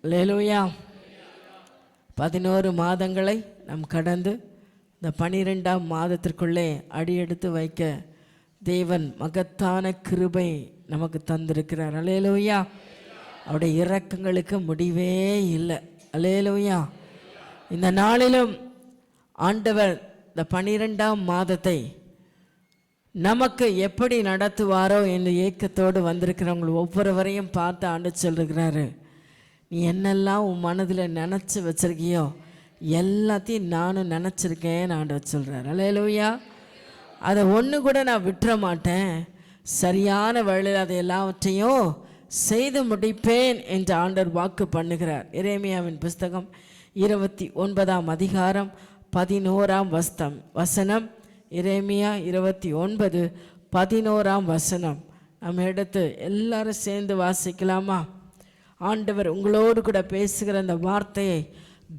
அல்லேலூயா. 11 மாதங்களை நாம் கடந்து இந்த 12ஆம் மாதத்திற்குள்ளே அடியெடுத்து வைக்க தேவன் மகத்தான கிருபை நமக்கு தந்திருக்கிறார். அல்லேலூயா. அவருடைய இரக்கங்களுக்கு முடிவே இல்லை. அல்லேலூயா. இந்த நாளிலும் ஆண்டவர் இந்த 12ஆம் மாதத்தை நமக்கு எப்படி நடத்துவாரோ என்று ஏக்கத்தோடு வந்திருக்கிறவங்க ஒவ்வொருவரையும் பார்த்து ஆண்டவர் சொல்லுகிறாரு, நீ என்னெல்லாம் உன் மனதில் நினச்சி வச்சிருக்கியோ எல்லாத்தையும் நானும் நினச்சிருக்கேன்னு ஆண்டவர் சொல்கிறார். அல்லேலூயா. அதை ஒன்று கூட நான் விட்டுற மாட்டேன், சரியான வழியில் அதை எல்லாவற்றையும் செய்து முடிப்பேன் என்று ஆண்டவர் வாக்கு பண்ணுகிறார். எரேமியாவின் புஸ்தகம் 29ஆம் அதிகாரம் 11ஆம் வசனம். எரேமியா 29:11 வசனம். நம்ம எடுத்து எல்லாரும் சேர்ந்து வாசிக்கலாமா? ஆண்டவர் உங்களோடு கூட பேசுகிற அந்த வார்த்தையை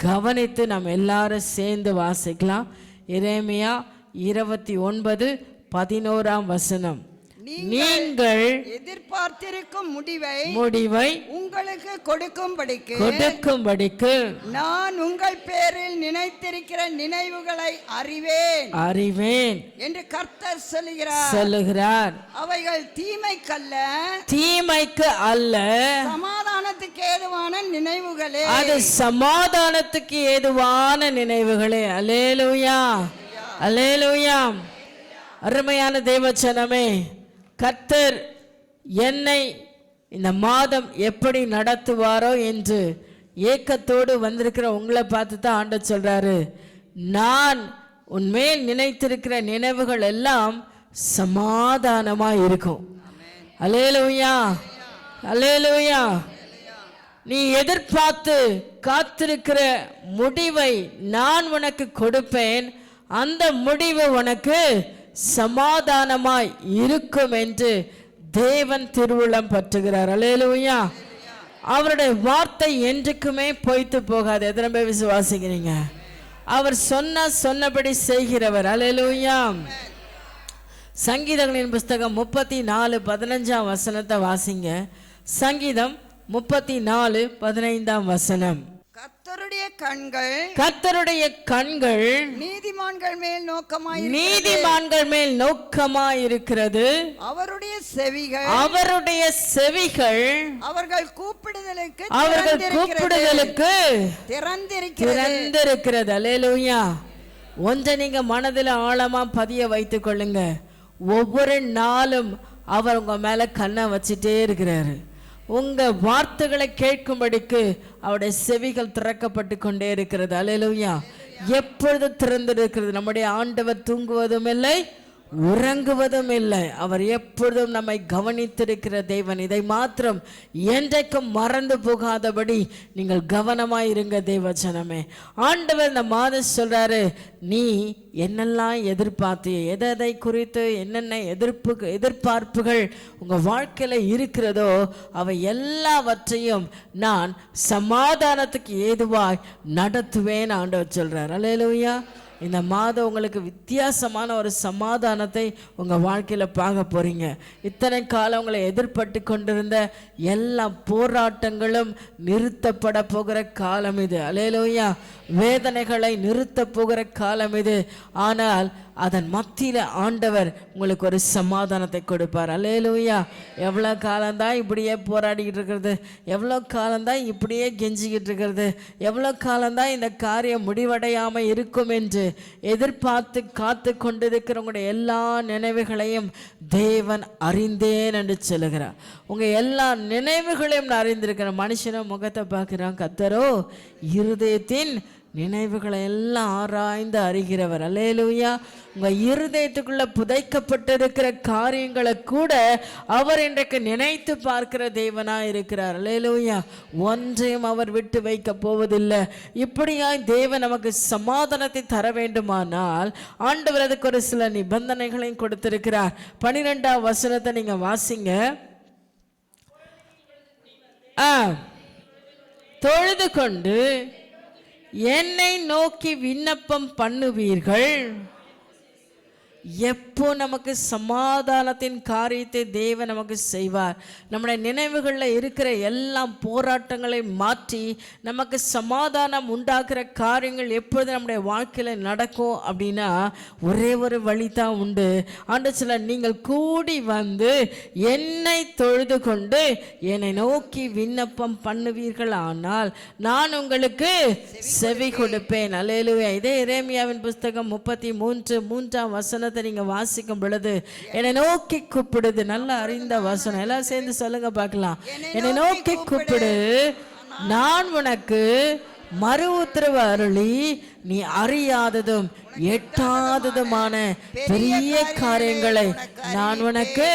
கவனித்து நாம் எல்லாரும் சேர்ந்து வாசிக்கலாம். எரேமியா 29:11 வசனம். நீங்கள் எதிர்பார்த்திருக்கும் முடிவை உங்களுக்கு கொடுக்கும்படிக்கு நான் உங்கள் பேரில் நினைத்திருக்கிற நினைவுகளை அறிவேன் என்று கர்த்தர் சொல்லுகிறார். அவைகள் தீமைக்கு அல்ல, சமாதானத்துக்கு ஏதுவான நினைவுகளே. அது சமாதானத்துக்கு ஏதுவான நினைவுகளே. அல்லேலூயா, அல்லேலூயா. அருமையான தேவச்சனமே, கர்த்தர் என்னை இந்த மாதம் எப்படி நடத்துவாரோ என்று ஏக்கத்தோடு வந்திருக்கிற உங்களை பார்த்து தான் ஆண்டவர் சொல்றாரு, நான் உன்மேல் நினைத்திருக்கிற நினைவுகள் எல்லாம் சமாதானமா இருக்கும். அல்லேலூயா, அல்லேலூயா. நீ எதிர்பார்த்து காத்திருக்கிற முடிவை நான் உனக்கு கொடுப்பேன், அந்த முடிவு உனக்கு சமாதானமாய் இருக்கும் என்று தேவன் திருவுளம் பற்றுகிறார். அல்லேலூயா. அவருடைய வார்த்தை என்றுக்குமே பொய்த்து போகாது. எத்தனை பேர் விசுவாசிக்கிறீங்க? அவர் சொன்னபடி செய்கிறவர். அல்லேலூயா. சங்கீதங்களின் புஸ்தகம் 34:15 வசனத்தை வாசிங்க. சங்கீதம் 34:15 வசனம். கர்த்தருடைய கண்கள் நீதிமான்கள் மேல் நோக்கமாயிருக்கிறது. அவருடைய செவிகள் அவர்கள் கூப்பிடுதலுக்கு திறந்திருக்கிறது. அல்லேலூயா. ஒன்றை நீங்க மனதில் ஆழமா பதிய வைத்துக் கொள்ளுங்க. ஒவ்வொரு நாளும் அவர் உங்க மேல கண்ணை வச்சுட்டே இருக்கிறாரு. உங்க வார்த்தைகளை கேட்கும்படிக்கு அவருடைய செவிகள் திறக்கப்பட்டு கொண்டே இருக்கிறது. அல்லேலூயா. எப்பொழுது திறந்திருக்கிறது? நம்முடைய ஆண்டவர் தூங்குவதும் இல்லை, உறங்குவதும் இல்லை. அவர் எப்பொழுதும் நம்மை கவனித்திருக்கிற தேவன். இதை மாத்திரம் என்றைக்கும் மறந்து போகாதபடி நீங்கள் கவனமாயிருங்க தேவஜனமே. ஆண்டவர் இந்த மாதம் சொல்றாரு, நீ என்னெல்லாம் எதிர்பார்த்திய, எதை குறித்து என்னென்ன எதிர்பார்ப்புகள் உங்க வாழ்க்கையில இருக்கிறதோ அவை எல்லாவற்றையும் நான் சமாதானத்துக்கு ஏதுவாய் நடத்துவேன் ஆண்டவர் சொல்றார். அல்லேலூயா. இந்த மாதம் உங்களுக்கு வித்தியாசமான ஒரு சமாதானத்தை உங்கள் வாழ்க்கையில் பார்க்க போகிறீங்க. இத்தனை காலம் உங்களை எதிர்பட்டு கொண்டிருந்த எல்லா போராட்டங்களும் நிறுத்தப்பட போகிற காலம் இது. அல்லேலூயா. வேதனைகளை நிறுத்த போகிற காலம் இது. ஆனால் அதன் மத்தியில் ஆண்டவர் உங்களுக்கு ஒரு சமாதானத்தை கொடுப்பார். அல்லேலூயா. எவ்வளோ காலம்தான் இப்படியே போராடிக்கிட்டு இருக்கிறது, எவ்வளோ காலம்தான் இப்படியே கெஞ்சிக்கிட்டு இருக்கிறது, எவ்வளோ காலம்தான் இந்த காரியம் முடிவடையாமல் இருக்கும் என்று எதிர்பார்த்து காத்து கொண்டிருக்கிறவங்களுடைய எல்லா நினைவுகளையும் தேவன் அறிந்தேன் என்று சொல்லுகிறார். உங்கள் எல்லா நினைவுகளையும் நான் அறிந்திருக்கிறேன். மனுஷனும் முகத்தை பார்க்குறான், கர்த்தரோ இருதயத்தின் நினைவுகளை எல்லாம் ஆராய்ந்து அறிகிறவர். அல்லேலூயா. உங்க இருதயத்துக்குள்ள புதைக்கப்பட்டிருக்கிற காரியங்களை கூட அவர் இன்றைக்கு நினைத்து பார்க்கிற தேவனா இருக்கிறார். அல்லேலூயா. ஒன்றையும் அவர் விட்டு வைக்க போவதில்லை. இப்படியாய் தேவன் நமக்கு சமாதானத்தை தர வேண்டுமானால் ஆண்டவர் அதுக்கு ஒரு சில நிபந்தனைகளையும் கொடுத்திருக்கிறார். 12ஆம் வசனத்தை நீங்க வாசிங்க. தொழுது கொண்டு என்னை நோக்கி விண்ணப்பம் பண்ணுவீர்கள், எப்போ நமக்கு சமாதானத்தின் காரியத்தை தேவன் நமக்கு செய்வார். நம்முடைய நினைவுகளில் இருக்கிற எல்லாம் போராட்டங்களை மாற்றி நமக்கு சமாதானம் உண்டாக்குற காரியங்கள் எப்பொழுது நம்முடைய வாழ்க்கையில் நடக்கும் அப்படின்னா ஒரே ஒரு வழி தான் உண்டு. ஆண்டவர் சொல்றார், நீங்கள் கூடி வந்து என்னை தொழுது கொண்டு என்னை நோக்கி விண்ணப்பம் பண்ணுவீர்கள் ஆனால் நான் உங்களுக்கு செவி கொடுப்பேன். அல்லேலூயா. இதே எரேமியாவின் புஸ்தகம் 33:3 வசனத்தை நீங்க வாசிக்கும் பொழுது என்னை நோக்கி கூப்பிடுது. நல்லா அறிந்த வசனம், எல்லாம் சேர்ந்து சொல்லுங்க பார்க்கலாம். என்னை நோக்கி கூப்பிடு, நான் உனக்கு மறு உத்தரவு அருளி நீ அறியாததும் எட்டாததுமான பெரிய காரியங்களை நான் உனக்கு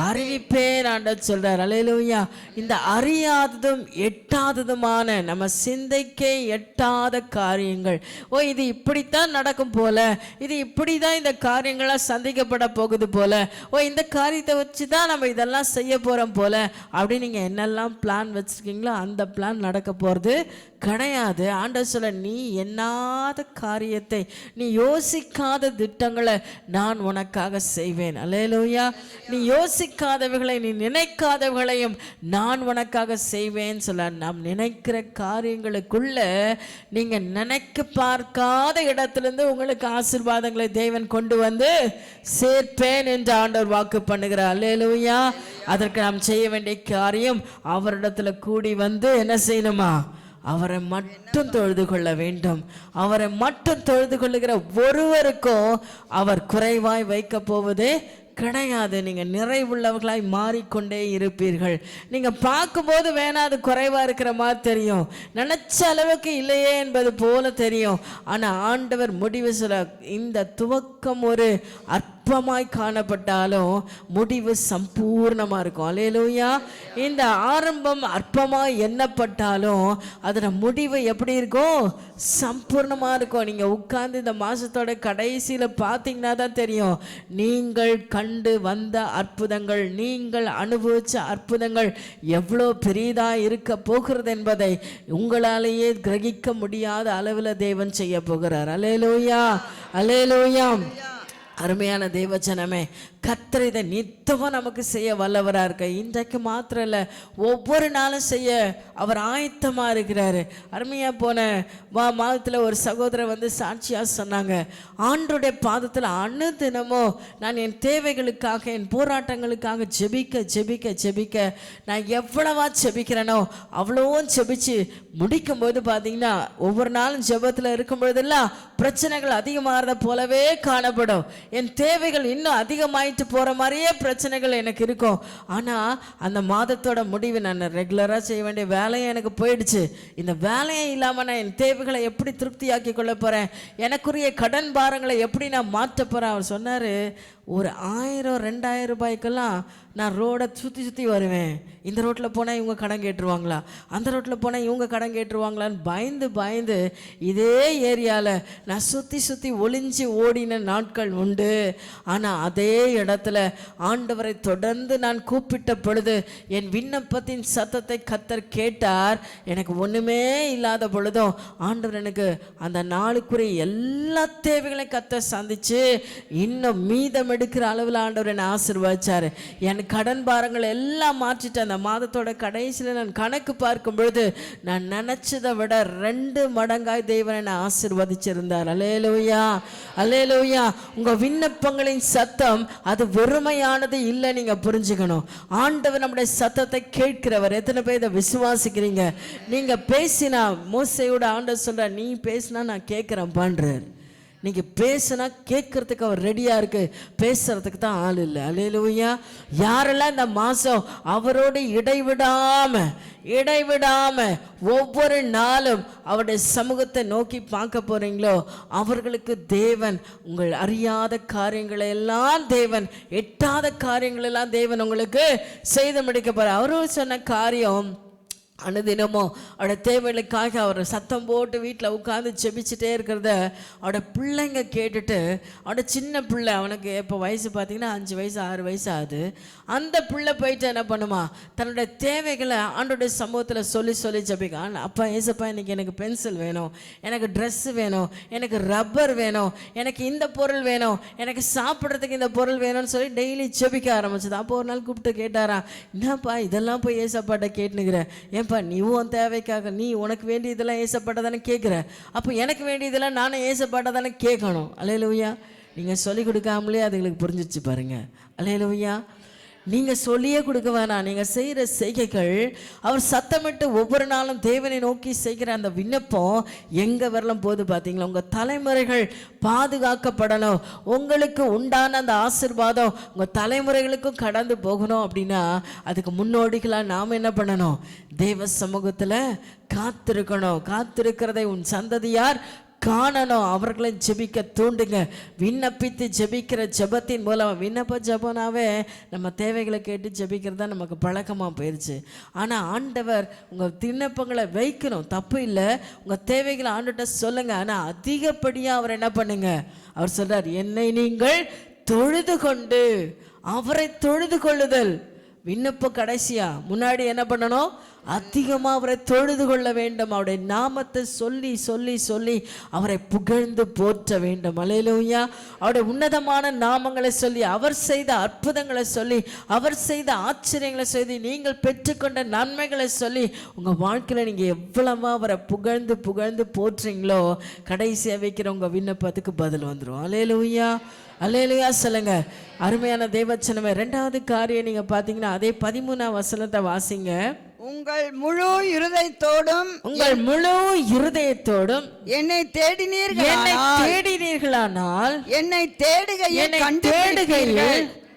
அறிவிப்பேன் ஆண்டவர் சொல்றார். அல்லேலூயா. இந்த அறியாததும் எட்டாததுமான நம்ம சிந்தைக்கே எட்டாத காரியங்கள், இது இப்படித்தான் நடக்கும் போல, இது இப்படிதான் இந்த காரியங்களாம் சந்திக்கப்பட போகுது போல, இந்த காரியத்தை வச்சு தான் நம்ம இதெல்லாம் செய்ய போறோம் போல அப்படின்னு நீங்க என்னெல்லாம் பிளான் வச்சிருக்கீங்களோ அந்த பிளான் நடக்க போறது கிடையாது. ஆண்டவர் சொல்ல, நீ என்னாத காரியத்தை, நீ யோசிக்காத திட்டங்களை நான் உனக்காக செய்வேன். அல்லேலூயா. நீ யோசிக்காதவைகளை, நீ நினைக்காதவைகளையும் நான் உனக்காக செய்வேன் சொல்ல. நாம் நினைக்கிற காரியங்களுக்குள்ள நீங்க நினைக்க பார்க்காத இடத்திலிருந்து உங்களுக்கு ஆசீர்வாதங்களை தேவன் கொண்டு வந்து சேர்ப்பேன் என்று ஆண்டவர் வாக்கு பண்ணுகிறார். அல்லேலூயா. அதற்கு நாம் செய்ய வேண்டிய காரியம் அவரிடத்துல கூடி வந்து என்ன செய்யணுமா? அவரை மட்டும் தொழுது கொள்ள வேண்டும். அவரை மட்டும் தொழுது கொள்ளுகிற ஒருவருக்கும் அவர் குறைவாய் வைக்க போவதே கிடையாது. நீங்க நிறைவுள்ளவர்களாய் மாறிக்கொண்டே இருப்பீர்கள். நீங்க பார்க்கும்போது வேணா அது குறைவா இருக்கிற மாதிரி தெரியும், நினைச்ச அளவுக்கு இல்லையே என்பது போல தெரியும். ஆனா ஆண்டவர் முடிவு சொல்ல, இந்த துவக்கம் ஒரு அற்பமாய் காணப்பட்டாலும் முடிவு சம்பூர்ணமா இருக்கும். அல்லேலூயா. இந்த ஆரம்பம் அற்பமாய் எண்ணப்பட்டாலும் அதோட முடிவு எப்படி இருக்கும்? சம்பூர்ணமா இருக்கும். நீங்க உட்கார்ந்து இந்த மாசத்தோட கடைசியில பார்த்தீங்கன்னா தான் தெரியும், நீங்கள் கண்டு வந்த அற்புதங்கள், நீங்கள் அனுபவிச்ச அற்புதங்கள் எவ்வளோ பெரியதா இருக்க போகிறது என்பதை உங்களாலேயே கிரகிக்க முடியாத அளவில் தேவன் செய்ய போகிறார். அல்லேலூயா. அல்லேலூயா. அருமையான தேவஜனமே, கர்த்தர் இதை நித்தமாக நமக்கு செய்ய வல்லவராக இருக்க. இன்றைக்கு மாத்திரம் இல்லை, ஒவ்வொரு நாளும் செய்ய அவர் ஆயத்தமாக இருக்கிறாரு. அருமையாக போன மாதத்தில் ஒரு சகோதரர் வந்து சாட்சியாக சொன்னாங்க, ஆண்டருடைய பாதத்தில் அனுதினமும் நான் என் தேவைகளுக்காக, என் போராட்டங்களுக்காக ஜெபிக்க ஜெபிக்க ஜெபிக்க நான் எவ்வளவா ஜெபிக்கிறேனோ அவ்வளோவும் ஜெபிச்சு முடிக்கும்போது பார்த்தீங்கன்னா ஒவ்வொரு நாளும் ஜெபத்தில் இருக்கும் பொழுதெல்லாம் பிரச்சனைகள் அதிகமாகிறத போலவே காணப்படும். என் தேவைகள் இன்னும் அதிகமாயிட்டு போகிற மாதிரியே பிரச்சனைகள் எனக்கு இருக்கும். ஆனால் அந்த மாதத்தோட முடிவு, நான் ரெகுலராக செய்ய வேண்டிய வேலையை எனக்கு போயிடுச்சு. இந்த வேலையே இல்லாமல் நான் என் தேவைகளை எப்படி திருப்தியாக்கி கொள்ள போகிறேன், எனக்குரிய கடன் பாரங்களை எப்படி நான் மாற்ற போகிறேன். அவர் சொன்னார், ஒரு 1000-2000 ரூபாய்க்கெல்லாம் நான் ரோடை சுற்றி சுற்றி வருவேன். இந்த ரோட்டில் போனால் இவங்க கடன் கேட்டுருவாங்களா, அந்த ரோட்டில் போனால் இவங்க கடன் கேட்டுருவாங்களான்னு பயந்து பயந்து இதே ஏரியாவில் நான் சுற்றி சுற்றி ஒளிஞ்சு ஓடின நாட்கள் உண்டு. ஆனால் அதே இடத்துல ஆண்டவரை தொடர்ந்து நான் கூப்பிட்ட பொழுது என் விண்ணப்பத்தின் சத்தத்தை கர்த்தர் கேட்டார். எனக்கு ஒன்றுமே இல்லாத பொழுதும் ஆண்டவர் எனக்கு அந்த நாளுக்குரிய எல்லா தேவைகளையும் கர்த்தர் சந்திச்சு இன்னும் மீதம் எடுக்கிற அளவில் ஆண்டவர் என்னை ஆசீர்வதிச்சார். என் கடன் பாரங்கள் எல்லாம் மாற்றிட்டு அந்த மாதத்தோட கடைசியில் நான் கணக்கு பார்க்கும் பொழுது நான் நினைச்சதை விட 2 மடங்காய் தேவன் என்னை ஆசீர்வதிச்சிருந்தார். அல்லேலூயா. அல்லேலூயா. உங்க விண்ணப்பங்களின் சத்தம் அது வெறுமையானது இல்லை, நீங்க புரிஞ்சுக்கணும். ஆண்டவர் நம்முடைய சத்தத்தை கேட்கிறவர். எத்தனை பேர் இதை விசுவாசிக்கிறீங்க? நீங்க பேசினா, மோசேயோட ஆண்டவர் சொல்ற, நீ பேசினா நான் கேட்கிறேன் பண்றார். நீங்கள் பேசுனா கேட்கறதுக்கு அவர் ரெடியாக இருக்கு, பேசுறதுக்கு தான் ஆள் இல்லை. அல்லேலூயா. யாரெல்லாம் இந்த மாதம் அவரோடு இடைவிடாம ஒவ்வொரு நாளும் அவருடைய சமூகத்தை நோக்கி பார்க்க போறீங்களோ அவர்களுக்கு தேவன் உங்கள் அறியாத காரியங்களை எல்லாம், தேவன் எட்டாத காரியங்கள் எல்லாம் தேவன் உங்களுக்கு செய்து முடிக்க போறார். அவரும் சொன்ன காரியம், அனுதினமும் அவரோட தேவைகளுக்காக அவர் சத்தம் போட்டு வீட்டில் உட்காந்து செபிச்சுட்டே இருக்கிறத அவரோட பிள்ளைங்க கேட்டுட்டு, அவரோட சின்ன பிள்ளை, அவனுக்கு இப்போ வயசு பார்த்திங்கன்னா 5 வயசு 6 வயசு ஆகுது. அந்த பிள்ளை போயிட்டு என்ன பண்ணுமா, தன்னுடைய தேவைகளை ஆண்டோடைய சமூகத்தில் சொல்லி சொல்லி ஜெபிக்க, அப்பா ஏசப்பா இன்னைக்கு எனக்கு பென்சில் வேணும், எனக்கு ட்ரெஸ்ஸு வேணும், எனக்கு ரப்பர் வேணும், எனக்கு இந்த பொருள் வேணும், எனக்கு சாப்பிட்றதுக்கு இந்த பொருள் வேணும்னு சொல்லி டெய்லி ஜெபிக்க ஆரம்பிச்சது. அப்போ ஒரு நாள் கூப்பிட்டு கேட்டாராம், என்னப்பா இதெல்லாம் போய் ஏசப்பாட்ட கேட்டுனுங்கிற, நீ உன் தேவைக்காக நீ உனக்கு வேண்டியதெல்லாம் ஏசப்பாட்ட தானே கேட்குற, அப்போ எனக்கு வேண்டியதெல்லாம் நானும் ஏசப்பாட்ட தானே கேட்கணும். அல்லேலூயா. நீங்கள் சொல்லிக் கொடுக்காமலே அதுங்களுக்கு புரிஞ்சிச்சு பாருங்க. அல்லேலூயா. நீங்கள் சொல்லியே கொடுக்க வேணாம், நீங்கள் செய்கிற செய்கைகள், அவர் சத்தமிட்டு ஒவ்வொரு நாளும் தேவனை நோக்கி செய்கிற அந்த விண்ணப்பம் எங்கே வரலாம் போது பார்த்தீங்களா, உங்கள் தலைமுறைகள் பாதுகாக்கப்படணும், உங்களுக்கு உண்டான அந்த ஆசீர்வாதம் உங்கள் தலைமுறைகளுக்கும் கடந்து போகணும். அப்படின்னா அதுக்கு முன்னோடிகளாக நாம் என்ன பண்ணணும், தேவ சமூகத்தில் காத்திருக்கணும். காத்திருக்கிறதை உன் சந்ததியார் காணணும். அவர்களை ஜெபிக்க தூண்டுங்க. விண்ணப்பித்து ஜெபிக்கிற ஜெபத்தின் மூலம், விண்ணப்ப ஜெபனாவே நம்ம தேவைகளை கேட்டு ஜெபிக்கிறது தான் நமக்கு பழக்கமாக போயிடுச்சு. ஆனால் ஆண்டவர் உங்கள் விண்ணப்பங்களை வைக்கணும், தப்பு இல்லை, உங்கள் தேவைகளை ஆண்டுகிட்ட சொல்லுங்க. ஆனால் அதிகப்படியாக அவர் என்ன பண்ணுங்க, அவர் சொல்றார், என்னை நீங்கள் தொழுது கொண்டு, அவரை தொழுது கொள்ளுதல். விண்ணப்பம் கடைசியா, முன்னாடி என்ன பண்ணணும், அதிகமாக அவரை தொழுது கொள்ள வேண்டும். அவருடைய நாமத்தை சொல்லி சொல்லி சொல்லி அவரை புகழ்ந்து போற்ற வேண்டும். அல்லேலூயா. அவருடைய உன்னதமான நாமங்களை சொல்லி, அவர் செய்த அற்புதங்களை சொல்லி, அவர் செய்த ஆச்சரியங்களை சொல்லி, நீங்கள் பெற்றுக்கொண்ட நன்மைகளை சொல்லி, உங்கள் வாழ்க்கையில் நீங்கள் எவ்வளவா அவரை புகழ்ந்து புகழ்ந்து போற்றுறீங்களோ, கடைசியாக வைக்கிற உங்கள் விண்ணப்பத்துக்கு பதில் வந்துடும். அல்லேலூயா. அல்லேலூயா சொல்லுங்க. அருமையான தேவச்சனமே, 2வது காரியம் நீங்க பாத்தீங்கன்னா, அதே 13ஆம் வசனத்தை வாசிங்க. உங்கள் முழு இருதயத்தோடும், உங்கள் முழு இருதயத்தோடும் என்னை தேடினீர்களானால் என்னை தேடுகையில்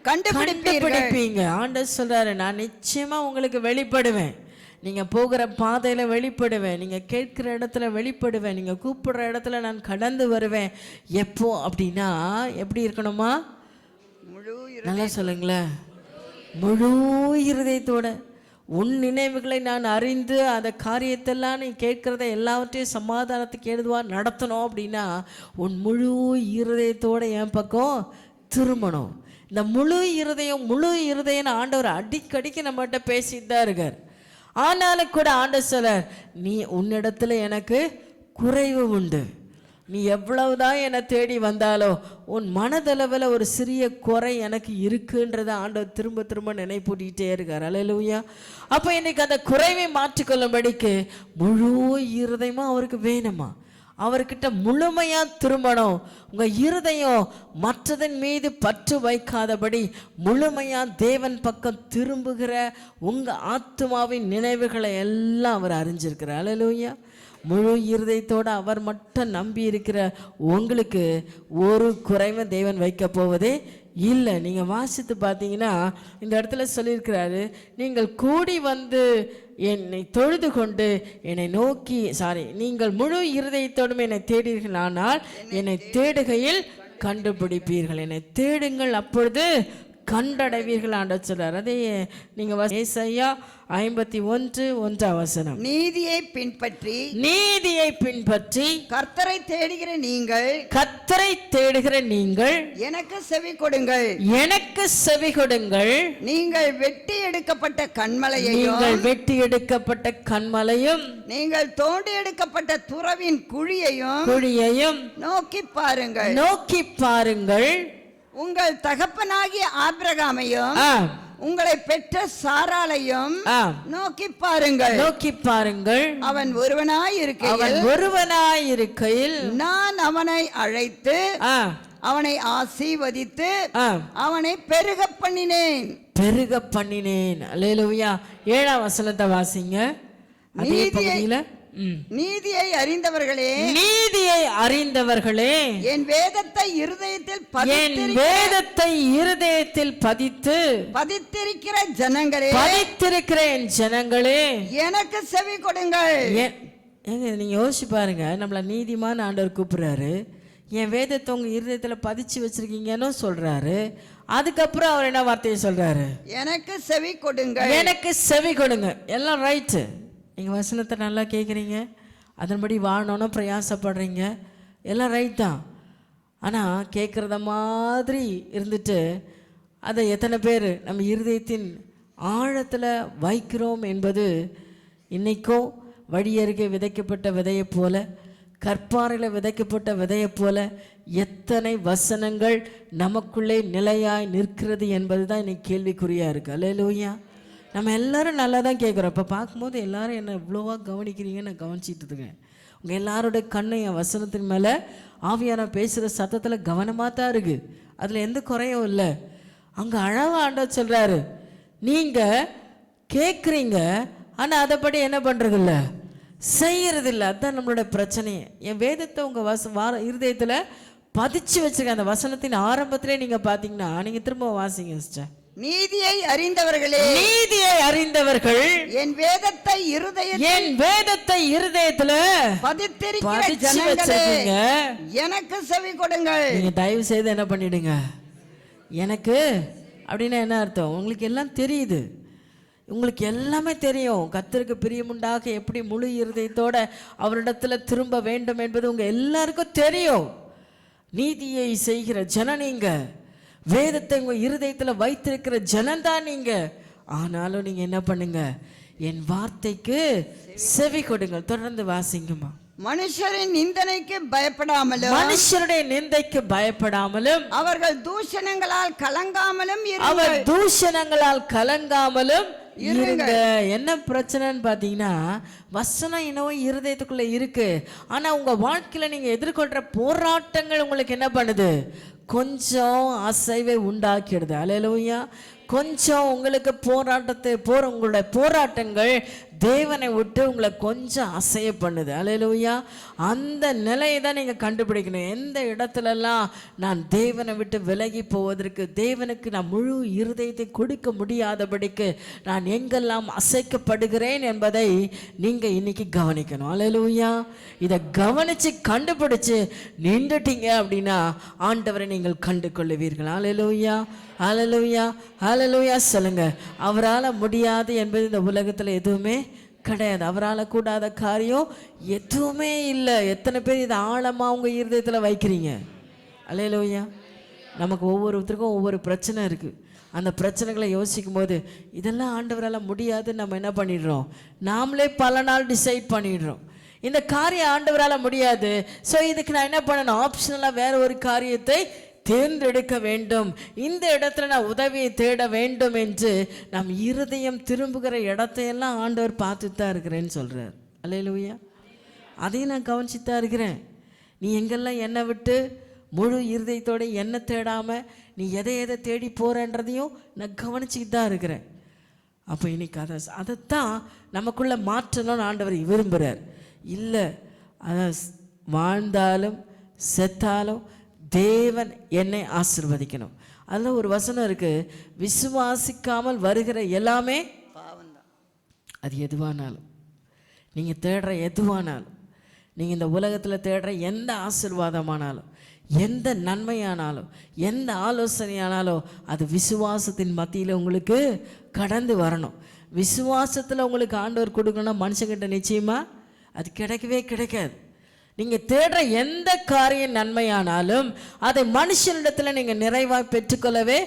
கண்டுபிடிப்பீங்க. ஆண்டவர் சொல்றாரு, நான் நிச்சயமா உங்களுக்கு வெளிப்படுவேன். நீங்கள் போகிற பாதையில் வெளிப்படுவேன், நீங்கள் கேட்குற இடத்துல வெளிப்படுவேன், நீங்கள் கூப்பிடுற இடத்துல நான் கடந்து வருவேன். எப்போ அப்படின்னா, எப்படி இருக்கணுமா, நல்லா சொல்லுங்களேன், முழு இருதயத்தோட. உன் நினைவுகளை நான் அறிந்து அந்த காரியத்தெல்லாம் நீ கேட்குறத எல்லாவற்றையும் சமாதானத்துக்கு ஏதுவாக நடத்தணும். அப்படின்னா உன் முழு இருதயத்தோட என் பக்கம் திரும்பணும். இந்த முழு இருதயம் ஆண்டவர் அடிக்கடிக்கு நம்மகிட்ட பேசிட்டு தான் இருக்கார். ஆனாலும் கூட ஆண்டவர் சொல்றார், நீ உன்னிடத்துல எனக்கு குறைவு உண்டு, நீ எவ்வளவுதான் என்னை தேடி வந்தாலோ உன் மனதளவில் ஒரு சிறிய குறை எனக்கு இருக்குன்றத ஆண்டவர் திரும்ப திரும்ப நினைப்பூட்டிகிட்டே இருக்கார். அல்லேலூயா. அப்போ இன்னைக்கு அந்த குறைவை மாற்றிக்கொள்ளும்படிக்கு முழு இருதயமா அவருக்கு வேணுமா, அவர்கிட்ட முழுமையாக திரும்பணும். உங்கள் இருதயம் மற்றதன் மீது பற்று வைக்காதபடி முழுமையாக தேவன் பக்கம் திரும்புகிற உங்கள் ஆத்துமாவின் நினைவுகளை எல்லாம் அவர் அறிஞ்சிருக்கிறார். அல்லேலூயா. முழு இருதயத்தோடு அவர் மட்டும் நம்பி இருக்கிற உங்களுக்கு ஒரு குறைவை தேவன் வைக்க போவதே இல்லை. நீங்கள் வாசித்து பார்த்தீங்கன்னா இந்த இடத்துல சொல்லியிருக்கிறாரு, நீங்கள் கூடி வந்து என்னை தொழுது கொண்டு என்னை நோக்கி, நீங்கள் முழு இருதயத்தோடும் என்னை தேடுவீர்களானால் என்னை தேடுகையில் கண்டுபிடிப்பீர்கள். என்னை தேடுங்கள், அப்பொழுது கண்டடைவீர்கள் ஆண்டவர் சொல்றார். அதே நீங்க ஏசாயா 51:1 வசனம். நீதியை பின்பற்றி கர்த்தரை தேடுகிற நீங்கள் எனக்கு செவி கொடுங்கள். நீங்கள் வெட்டி எடுக்கப்பட்ட கன்மலையும் நீங்கள் தோண்டி எடுக்கப்பட்ட துறவின் குழியையும் நோக்கி பாருங்கள். உங்கள் தகப்பனாகிய ஆபிரகாமையும் உங்களை பெற்ற சாராளையும் நோக்கி பாருங்கள். அவன் ஒருவனாயிருக்கையில் நான் அவனை அழைத்து அவனை ஆசீர்வதித்து அவனை பெருக பண்ணினேன். அல்லேலூயா. 7ஆம் வசனத்தை வாசிங்க. அதே பகுதியில, நீதியை அறிந்தவர்களே என் வேதத்தை இருதயத்தில் பதித்திருக்கிற ஜனங்களே எனக்கு செவி கொடுங்கள். நீங்க யோசிச்சு பாருங்க, நம்மள நீதிமான் ஆண்டவர் கூப்பிடுறாரு, என் வேதத்தை உங்க இருதயத்தில் பதிச்சு வச்சிருக்கீங்கன்னு சொல்றாரு. அதுக்கப்புறம் அவர் என்ன வார்த்தையை சொல்றாரு, எனக்கு செவி கொடுங்க. எல்லாம் ரைட்டு, நீங்கள் வசனத்தை நல்லா கேட்குறீங்க, அதன்படி வாழணும்னு பிரயாசப்படுறீங்க, எல்லாம் ரைட் தான். ஆனால் கேட்குறத மாதிரி இருந்துட்டு அதை எத்தனை பேர் நம்ம இருதயத்தின் ஆழத்தில் வைக்கிறோம் என்பது இன்றைக்கும் வழியருகே விதைக்கப்பட்ட விதையைப் போல, கற்பாறையில் விதைக்கப்பட்ட விதையைப் போல எத்தனை வசனங்கள் நமக்குள்ளே நிலையாய் நிற்கிறது என்பது தான் இன்னைக்கு கேள்விக்குறியாக இருக்குது. அல்லேலூயா. நம்ம எல்லாரும் நல்லா தான் கேட்குறோம். இப்போ பார்க்கும்போது எல்லாரும் என்ன இவ்வளோவா கவனிக்கிறீங்கன்னு நான் கவனிச்சிட்டு இருக்கேன். உங்கள் எல்லாரோடைய கண்ணு என் வசனத்தின் மேலே ஆவியான பேசுகிற சத்தத்தில் கவனமாக தான் இருக்குது. அதில் எந்த குறையும் இல்லை. அங்கே அழகாக ஆண்டவர் சொல்கிறாரு, நீங்கள் கேட்குறீங்க ஆனால் அதைப்படி என்ன பண்ணுறதில்ல, செய்யறதில்ல. அதுதான் நம்மளோட பிரச்சனையே. என் வேதத்தை உங்கள் இருதயத்தில் பதிச்சு வச்சுருக்க அந்த வசனத்தின் ஆரம்பத்திலே நீங்கள் பார்த்தீங்கன்னா, நீங்கள் திரும்ப வாசிங்க சிஸ்டர். நீதியை அறிந்தவர்களே, நீதியை அறிந்தவர்கள் என் வேதத்தை இருதயத்துல பதித்திருக்கிற ஜனங்களே, எனக்கு செவி கொடுங்கள். நீங்க தயவு செய்து என்ன பண்ணிடுங்க, எனக்கு அப்படின்னா என்ன அர்த்தம்? உங்களுக்கு எல்லாம் தெரியுது, உங்களுக்கு எல்லாமே தெரியும். கர்த்தருக்கு பிரியமுண்டாக எப்படி முழு இருதயத்தோட அவரிடத்துல திரும்ப வேண்டும் என்பது உங்க எல்லாருக்கும் தெரியும். நீதியை செய்கிற ஜன நீங்க, வேதத்தை உங்க இருதயத்துல வைத்திருக்கிற ஜனந்தான் நீங்க. ஆனாலும் நீங்க என்ன பண்ணுங்க, என் வார்த்தைக்கு செவி கொடுங்கள். தொடர்ந்து வாசிங்கம்மா. மனுஷரின் நிந்தனைக்கு பயப்படாமலும், மனுஷருடைய நிந்தைக்கு பயப்படாமலும், அவர்கள் தூஷணங்களால் கலங்காமலும் அவர் தூஷணங்களால் கலங்காமலும் இருங்க. என்ன பிரச்சனைன்னு பார்த்தீங்கன்னா, வசனம் என்னவோ இருதயத்துக்குள்ள இருக்கு, ஆனா உங்க வாழ்க்கையில நீங்க எதிர்கொள்ற போராட்டங்கள் உங்களுக்கு என்ன பண்ணுது, கொஞ்சம் அசைவை உண்டாக்கிடுது. அல்லேலூயா. கொஞ்சம் உங்களுக்கு உங்களுடைய போராட்டங்கள் தேவனை விட்டு உங்களை கொஞ்சம் அசைய பண்ணுது. அல்லேலூயா. அந்த நிலையை தான் நீங்கள் கண்டுபிடிக்கணும். எந்த இடத்துலலாம் நான் தேவனை விட்டு விலகி போவதற்கு, தேவனுக்கு நான் முழு இருதயத்தை கொடுக்க முடியாதபடிக்கு நான் எங்கெல்லாம் அசைக்கப்படுகிறேன் என்பதை நீங்கள் இன்னைக்கு கவனிக்கணும். அல்லேலூயா. இதை கவனித்து கண்டுபிடிச்சு நின்றுட்டீங்க அப்படின்னா ஆண்டவரை நீங்கள் கண்டு கொள்ளுவீர்கள். அல்லேலூயா, அல்லேலூயா, அல்லேலூயா சொல்லுங்க. அவரால் முடியாது என்பது இந்த உலகத்தில் எதுவுமே கிடையாது. அவரால் கூடாத காரியம் எதுவுமே இல்லை. எத்தனை பேர் இதை ஆழமாக உங்கள் இருதயத்தில் வைக்கிறீங்க? அல்லேலூயா. நமக்கு ஒவ்வொருத்தருக்கும் ஒவ்வொரு பிரச்சனை இருக்குது. அந்த பிரச்சனைகளை யோசிக்கும் போது இதெல்லாம் ஆண்டவரால் முடியாதுன்னு நம்ம என்ன பண்ணிடுறோம், நாமளே பல நாள் டிசைட் பண்ணிடுறோம். இந்த காரியம் ஆண்டவரால் முடியாது, ஸோ இதுக்கு நான் என்ன பண்ணணும், ஆப்ஷனலாக வேற ஒரு காரியத்தை தேர்ந்தெடுக்க வேண்டும், இந்த இடத்துல நான் உதவியை தேட வேண்டும் என்று நம் இருதயம் திரும்புகிற இடத்தையெல்லாம் ஆண்டவர் பார்த்துட்டு தான் இருக்கிறேன்னு சொல்கிறார். அல்லேலூயா. அதையும் நான் கவனிச்சுட்டு தான் இருக்கிறேன். நீ எங்கெல்லாம் என்னை விட்டு முழு இருதயத்தோடு என்ன தேடாமல் நீ எதை தேடி போகிறன்றதையும் நான் கவனிச்சுக்கிட்டு தான் இருக்கிறேன். அப்போ இன்னைக்கு அதைத்தான் நமக்குள்ளே மாற்றணும்னு ஆண்டவர் விரும்புகிறார். இல்லை, அதை வாழ்ந்தாலும் செத்தாலும் தேவன் என்னை ஆசீர்வதிக்கணும். அதில் ஒரு வசனம் இருக்குது, விசுவாசிக்காமல் வருகிற எல்லாமே பாவம்தான். அது எதுவானாலும், நீங்கள் தேடுற எதுவானாலும், நீங்கள் இந்த உலகத்தில் தேடுற எந்த ஆசீர்வாதமானாலும், எந்த நன்மையானாலும், எந்த ஆலோசனையானாலும் அது விசுவாசத்தின் மத்தியில் உங்களுக்கு கடந்து வரணும். விசுவாசத்தில் உங்களுக்கு ஆண்டவர் கொடுக்கணும்னா மனுஷங்கிட்ட நிச்சயமாக அது கிடைக்கவே கிடைக்காது. நீங்கள் தேடுற எந்த காரியம் நன்மையானாலும் அதை மனுஷனிடத்தில் நீங்கள் நிறைவாக பெற்றுக்கொள்ளவே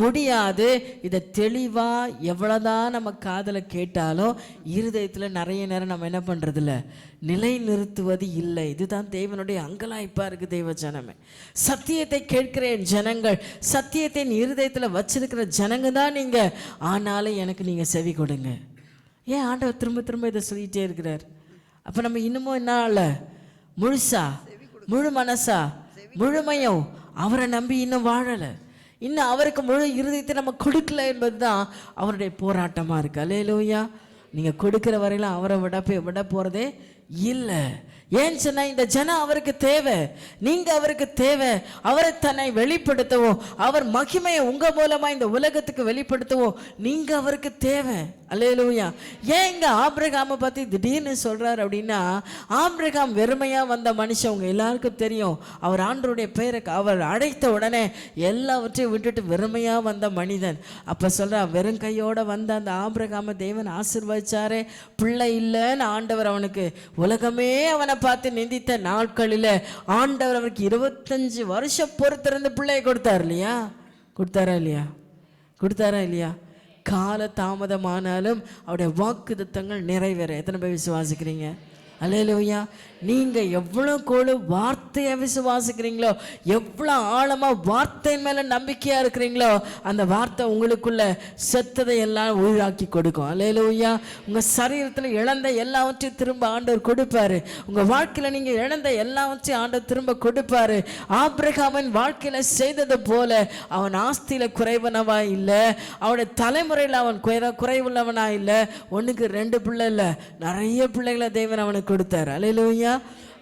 முடியாது. இதை தெளிவாக எவ்வளோதான் நம்ம காதில் கேட்டாலும் இருதயத்தில் நிறைய நேரம் நம்ம என்ன பண்ணுறதில்ல, நிலை நிறுத்துவது இல்லை. இதுதான் தேவனுடைய அங்கலாய்ப்பாக இருக்குது. தெய்வ ஜனமே, சத்தியத்தை கேட்கிற என் ஜனங்கள், சத்தியத்தை இருதயத்தில் வச்சிருக்கிற ஜனங்க தான் நீங்கள். ஆனாலும் எனக்கு நீங்கள் செவி கொடுங்க. ஏன் ஆண்டவர் திரும்ப திரும்ப இதை சொல்லிகிட்டே இருக்கிறார்? அப்போ நம்ம இன்னமும் என்ன ஆகலை, முழுசா முழு மனசா முழுமையும் அவரை நம்பி இன்னும் வாழலை, இன்னும் அவருக்கு முழு இருதயத்தை நம்ம கொடுக்கல என்பது தான் அவருடைய போராட்டமாக இருக்குது. அல்லேலூயா. நீங்கள் கொடுக்குற வரையிலும் அவரை விட போகிறதே இல்லை. ஏன் சொன்னா இந்த ஜனம் அவருக்கு தேவை, நீங்க அவருக்கு தேவை. அவரை தன்னை வெளிப்படுத்தவோ, அவர் மகிமையை உங்க மூலமா இந்த உலகத்துக்கு வெளிப்படுத்தவோ நீங்க அவருக்கு தேவை. அல்லேலூயா. ஏன் இங்க ஆபிரகாமை பத்தி திடீர்னு சொல்றாரு அப்படின்னா, ஆபிரகாம் வெறுமையா வந்த மனுஷன், உங்க எல்லாருக்கும் தெரியும். அவர் ஆண்டவருடைய பெயரை அவர் அழைத்த உடனே எல்லாவற்றையும் விட்டுட்டு வெறுமையா வந்த மனிதன். அப்ப சொல்றா, வெறும் கையோட வந்த அந்த ஆபிரகாமை தேவன் ஆசீர்வதிச்சாரே. பிள்ளை இல்லைன்னு ஆண்டவர் அவனுக்கு, உலகமே அவனை பார்த்து நிந்தித்த நாட்களில் ஆண்டவர் அவருக்கு 25 வருஷம் பொறுத்திருந்து பிள்ளையை கொடுத்தார் இல்லையா? கொடுத்தாரா இல்லையா? கொடுத்தாரா இல்லையா? கால தாமதமானாலும் அவருடைய வாக்குத்தத்தங்கள் நிறைவேற எத்தனை பேர் விசுவாசிக்கிறீங்க? அல்லேலூயா. நீங்க எவ்வளோ கோடு வார்த்தையை விசுவாசிக்கிறீங்களோ, எவ்வளோ ஆழமா வார்த்தை மேல நம்பிக்கையா இருக்கிறீங்களோ, அந்த வார்த்தை உங்களுக்குள்ள செத்ததை எல்லாம் உயிராக்கி கொடுக்கும். அல்லேலூயா. உங்க சரீரத்தில் இழந்த எல்லாவற்றையும் திரும்ப ஆண்டவர் கொடுப்பாரு. உங்க வாழ்க்கையில நீங்க இழந்த எல்லாவற்றையும் ஆண்டவர் திரும்ப கொடுப்பாரு. ஆபிரகாமின் வாழ்க்கையில செய்தது போல அவன் ஆஸ்தியில குறைவனவா இல்லை, அவனுடைய தலைமுறையில் அவன் குறைவுள்ளவனா இல்லை. 1க்கு 2 பிள்ளை இல்லை, நிறைய பிள்ளைகளை தேவன் அவனுக்கு கொடுத்தாரு. அல்லேலூயா.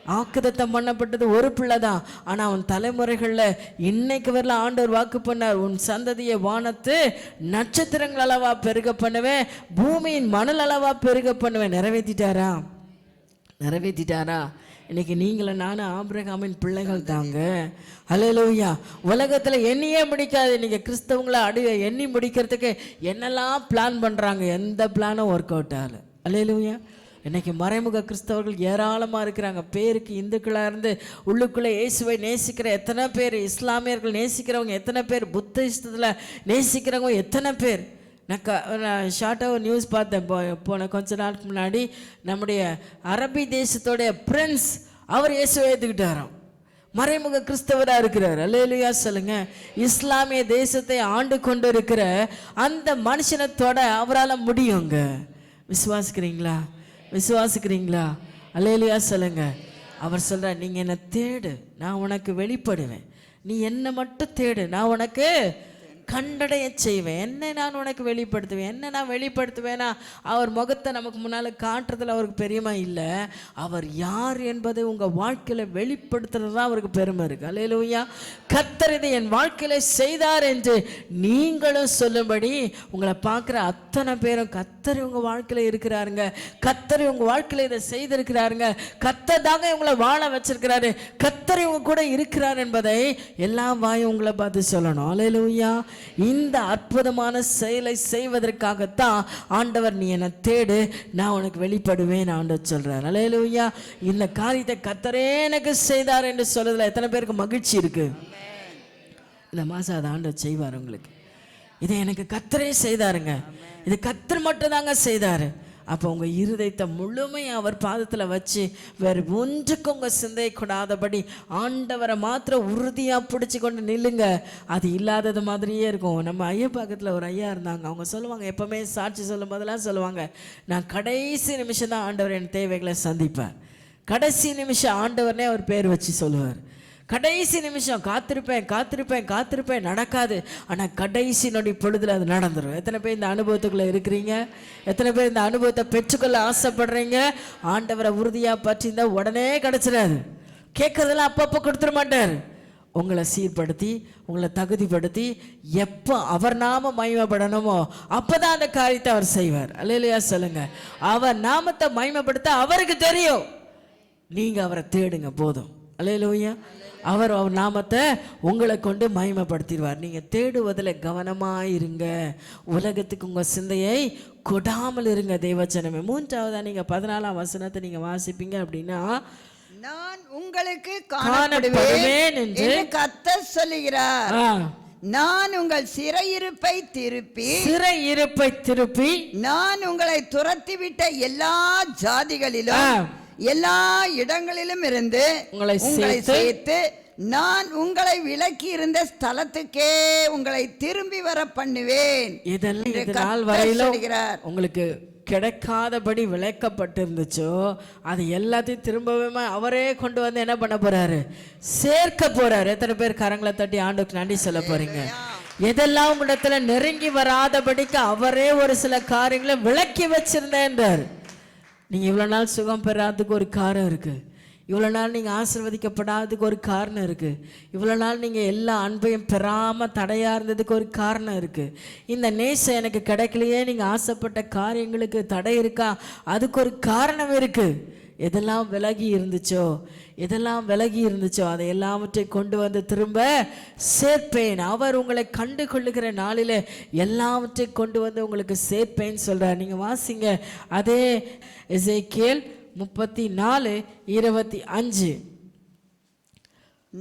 வாக்குத்தத்தம் பண்ணப்பட்டது ஒரு பிள்ளை தான். ஆனா அவன் தலைமுறைகளில் இன்னைக்கு வரல ஆண்டவர் வாக்கு பண்ணார், உன் சந்ததியை வானத்து நட்சத்திரங்கள் அளவா பெருக பண்ணுவேன், பூமியின் மணல் அளவா பெருக பண்ணுவேன். நிறைவேற்றிட்டாரா? நிறைவேற்றிட்டாரா? இன்னைக்கு நீங்களும் நானும் ஆபிரகாமின் பிள்ளைகள் தாங்க. அல்லேலூயா. உலகத்தில் எண்ணியே முடிக்காது. இன்னைக்கு கிறிஸ்தவங்களை எண்ணி முடிக்கிறதுக்கு என்னெல்லாம் பிளான் பண்ணுறாங்க, எந்த பிளானும் ஒர்க் அவுட் ஆகலை. அல்லேலூயா. இன்னைக்கு மறைமுக கிறிஸ்தவர்கள் ஏராளமாக இருக்கிறாங்க. பேருக்கு இந்துக்களாக இருந்து உள்ளுக்குள்ளே இயேசுவை நேசிக்கிற எத்தனை பேர், இஸ்லாமியர்கள் நேசிக்கிறவங்க எத்தனை பேர், புத்திஸ்டத்தில் நேசிக்கிறவங்க எத்தனை பேர். நான் ஷார்ட்டாக ஒரு நியூஸ் பார்த்தேன் போன கொஞ்ச நாளுக்கு முன்னாடி. நம்முடைய அரபி தேசத்தோடைய பிரின்ஸ் அவர் இயேசுவை ஏற்றுக்கிட்டாராம். மறைமுக கிறிஸ்தவராக இருக்கிறார். அல்லேலூயா சொல்லுங்க. இஸ்லாமிய தேசத்தை ஆண்டு கொண்டு இருக்கிற அந்த மனுஷனத்தோட அவரால் முடியுங்க. விசுவாசிக்கிறீங்களா? விசுவாசிக்கிறீங்களா? அல்லேலூயா சொல்லுங்க. அவர் சொல்கிறார், நீங்கள் என்னை தேடு, நான் உனக்கு வெளிப்படுவேன். நீ என்னை மட்டும் தேடு, நான் உனக்கு கண்டடைய செய்வேன். என்ன நான் உனக்கு வெளிப்படுத்துவேன். என்ன நான் வெளிப்படுத்துவேன்னா, அவர் முகத்தை நமக்கு முன்னால் காட்டுறதுல அவருக்கு பெருமை இல்லை. அவர் யார் என்பதை உங்கள் வாழ்க்கையில் வெளிப்படுத்துறது தான் அவருக்கு பெருமை இருக்குது. அல்லேலூயா. கர்த்தர் இதை என் வாழ்க்கையில் செய்தார் என்று நீங்களும் சொல்லும்படி உங்களை பார்க்குற அத்தனை பேரும் கர்த்தர் உங்கள் வாழ்க்கையில் இருக்கிறாருங்க. கர்த்தர் உங்கள் வாழ்க்கையில் இதை செய்திருக்கிறாருங்க. கர்த்தர் தாங்க உங்களை வாழ வச்சிருக்கிறாரு. கர்த்தர் உங்க கூட இருக்கிறார் என்பதை எல்லா வாயும் உங்களை பார்த்து சொல்லணும். அல்லேலூயா. இந்த அற்புதமான செயலை செய்வதற்காகத்தான் ஆண்டவர், நீ என்னை தேடு, நான் உனக்கு வெளிப்படுவேன் ஆண்டவர் சொல்றார். அல்லேலூயா. இந்த காரியத்தை கர்த்தரே எனக்கு செய்தார் என்று சொல்றதுல எத்தனை பேருக்கு மகிழ்ச்சி இருக்கு? இந்த மாசம் அதை ஆண்டவர் செய்வார் உங்களுக்கு. இதை எனக்கு கர்த்தரே செய்தாருங்க. இது கர்த்தர் மட்டும் தாங்க செய்தாரு. அப்போ உங்கள் இருதயத்தை முழுமையாக அவர் பாதத்தில் வச்சு வேறு ஒன்றுக்கு உங்கள் சிந்தை கொடாதபடி ஆண்டவரை மாத்திரம் உறுதியாக பிடிச்சி கொண்டு நில்லுங்க. அது இல்லாதது மாதிரியே இருக்கும். நம்ம ஐயப்பாக்கத்தில் ஒரு ஐயா இருந்தாங்க. அவங்க சொல்லுவாங்க, எப்போவுமே சாட்சி சொல்லும் போதெல்லாம் சொல்லுவாங்க, நான் கடைசி நிமிஷம் தான் ஆண்டவர் என் தேவைகளை சந்திப்பேன். கடைசி நிமிஷம் ஆண்டவர்னே அவர் பேர் வச்சு சொல்லுவார். கடைசி நிமிஷம் காத்திருப்பேன் காத்திருப்பேன் காத்திருப்பேன், நடக்காது. ஆனால் கடைசி நொடி பொழுதுல அது நடந்துடும். எத்தனை பேர் இந்த அனுபவத்துக்குள்ளே இருக்கிறீங்க? எத்தனை பேர் இந்த அனுபவத்தை பெற்றுக்கொள்ள ஆசைப்படுறீங்க? ஆண்டவரை உறுதியாக பற்றியிருந்தா உடனே கிடச்சிடாது. கேட்கறதெல்லாம் அப்பப்போ கொடுத்துட மாட்டார். உங்களை சீர்படுத்தி உங்களை தகுதிப்படுத்தி எப்போ அவர் நாம மகிமைப்படணுமோ அப்போதான் அந்த காரியத்தை அவர் செய்வார். அல்லேலூயா சொல்லுங்க. அவர் நாமத்தை மகிமைப்படுத்த அவருக்கு தெரியும். நீங்கள் அவரை தேடுங்க போதும். அல்லேலூயா. அவர் நாமத்தை உங்களை கொண்டு மகிமைப்படுத்திடுவார். நீங்கள் தேடுவதில் கவனமாக இருங்க. உலகத்துக்கு உங்கள் சிந்தையை கொடாமல் இருங்க. தேவச்சனமே. 3ஆவதா நீங்கள் 14ஆம் வசனத்தை நீங்கள் வாசிப்பீங்க அப்படின்னா, நான் உங்களுக்கு காணப்படுவேன் என்று கர்த்தர் சொல்லுகிறார். நான் உங்கள் சிறையிருப்பை திருப்பி நான் உங்களை துரத்திவிட்ட எல்லா ஜாதிகளிலும் எல்லா இடங்களிலும் இருந்து உங்களை சேர்த்து நான் உங்களை விலக்கி இருந்த ஸ்தலத்துக்கே உங்களை திரும்பி வர பண்ணுவேன். இதெல்லாம் வரையிலும் உங்களுக்கு கிடைக்காதபடி விளக்கப்பட்டிருந்துச்சோ அது எல்லாத்தையும் திரும்பவே அவரே கொண்டு வந்து என்ன பண்ண போறாரு? சேர்க்க போறாரு. எத்தனை பேர் கரங்களை தட்டி ஆண்டுக்கு நன்றி சொல்ல போறீங்க? எதெல்லாம் உங்களிடத்துல நெருங்கி வராதபடிக்கு அவரே ஒரு சில காரியங்களை விளக்கி வச்சிருந்தேன். நீங்கள் இவ்வளோ நாள் சுகம் பெறாததுக்கு ஒரு காரணம் இருக்குது. இவ்வளோ நாள் நீங்கள் ஆசீர்வதிக்கப்படாததுக்கு ஒரு காரணம் இருக்குது. இவ்வளோ நாள் நீங்கள் எல்லா அன்பையும் பெறாமல் தடையாக இருந்ததுக்கு ஒரு காரணம் இருக்குது. இந்த நேசம் எனக்கு கிடைக்கலையே நீங்கள் ஆசைப்பட்ட காரியங்களுக்கு தடை இருக்கா, அதுக்கு ஒரு காரணம் இருக்குது. எதெல்லாம் விலகி இருந்துச்சோ அதை எல்லாவற்றை கொண்டு வந்து திரும்ப சேர்ப்பேன். அவர் உங்களை கண்டு கொள்ளுகிற நாளில் எல்லாவற்றை கொண்டு வந்து உங்களுக்கு சேர்ப்பேன்னு சொல்கிறார். நீங்கள் வாசிங்க அதே எசேக்கியேல் 34:25.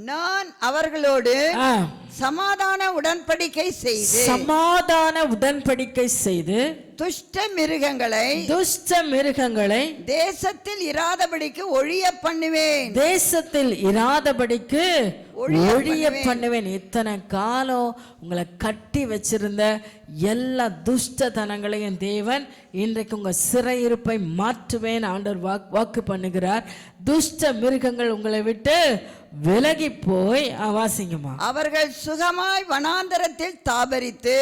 நான் அவர்களோடு சமாதான உடன்படிக்கை செய்து துஷ்ட மிருகங்களை தேசத்தில் இராதபடிக்கு ஒழிய பண்ணுவேன். இத்தனை காலம் உங்களை கட்டி வச்சிருந்த எல்லா துஷ்டத்தனங்களையும் தேவன் இன்றைக்கு உங்க சிறையிருப்பை மாற்றுவேன் ஆண்டவர் வாக்கு பண்ணுகிறார். துஷ்ட மிருகங்கள் உங்களை விட்டு விலகி போய் வாசிங்கம்மா. அவர்கள் சுகமாய் வனாந்தரத்தில் தாபரித்து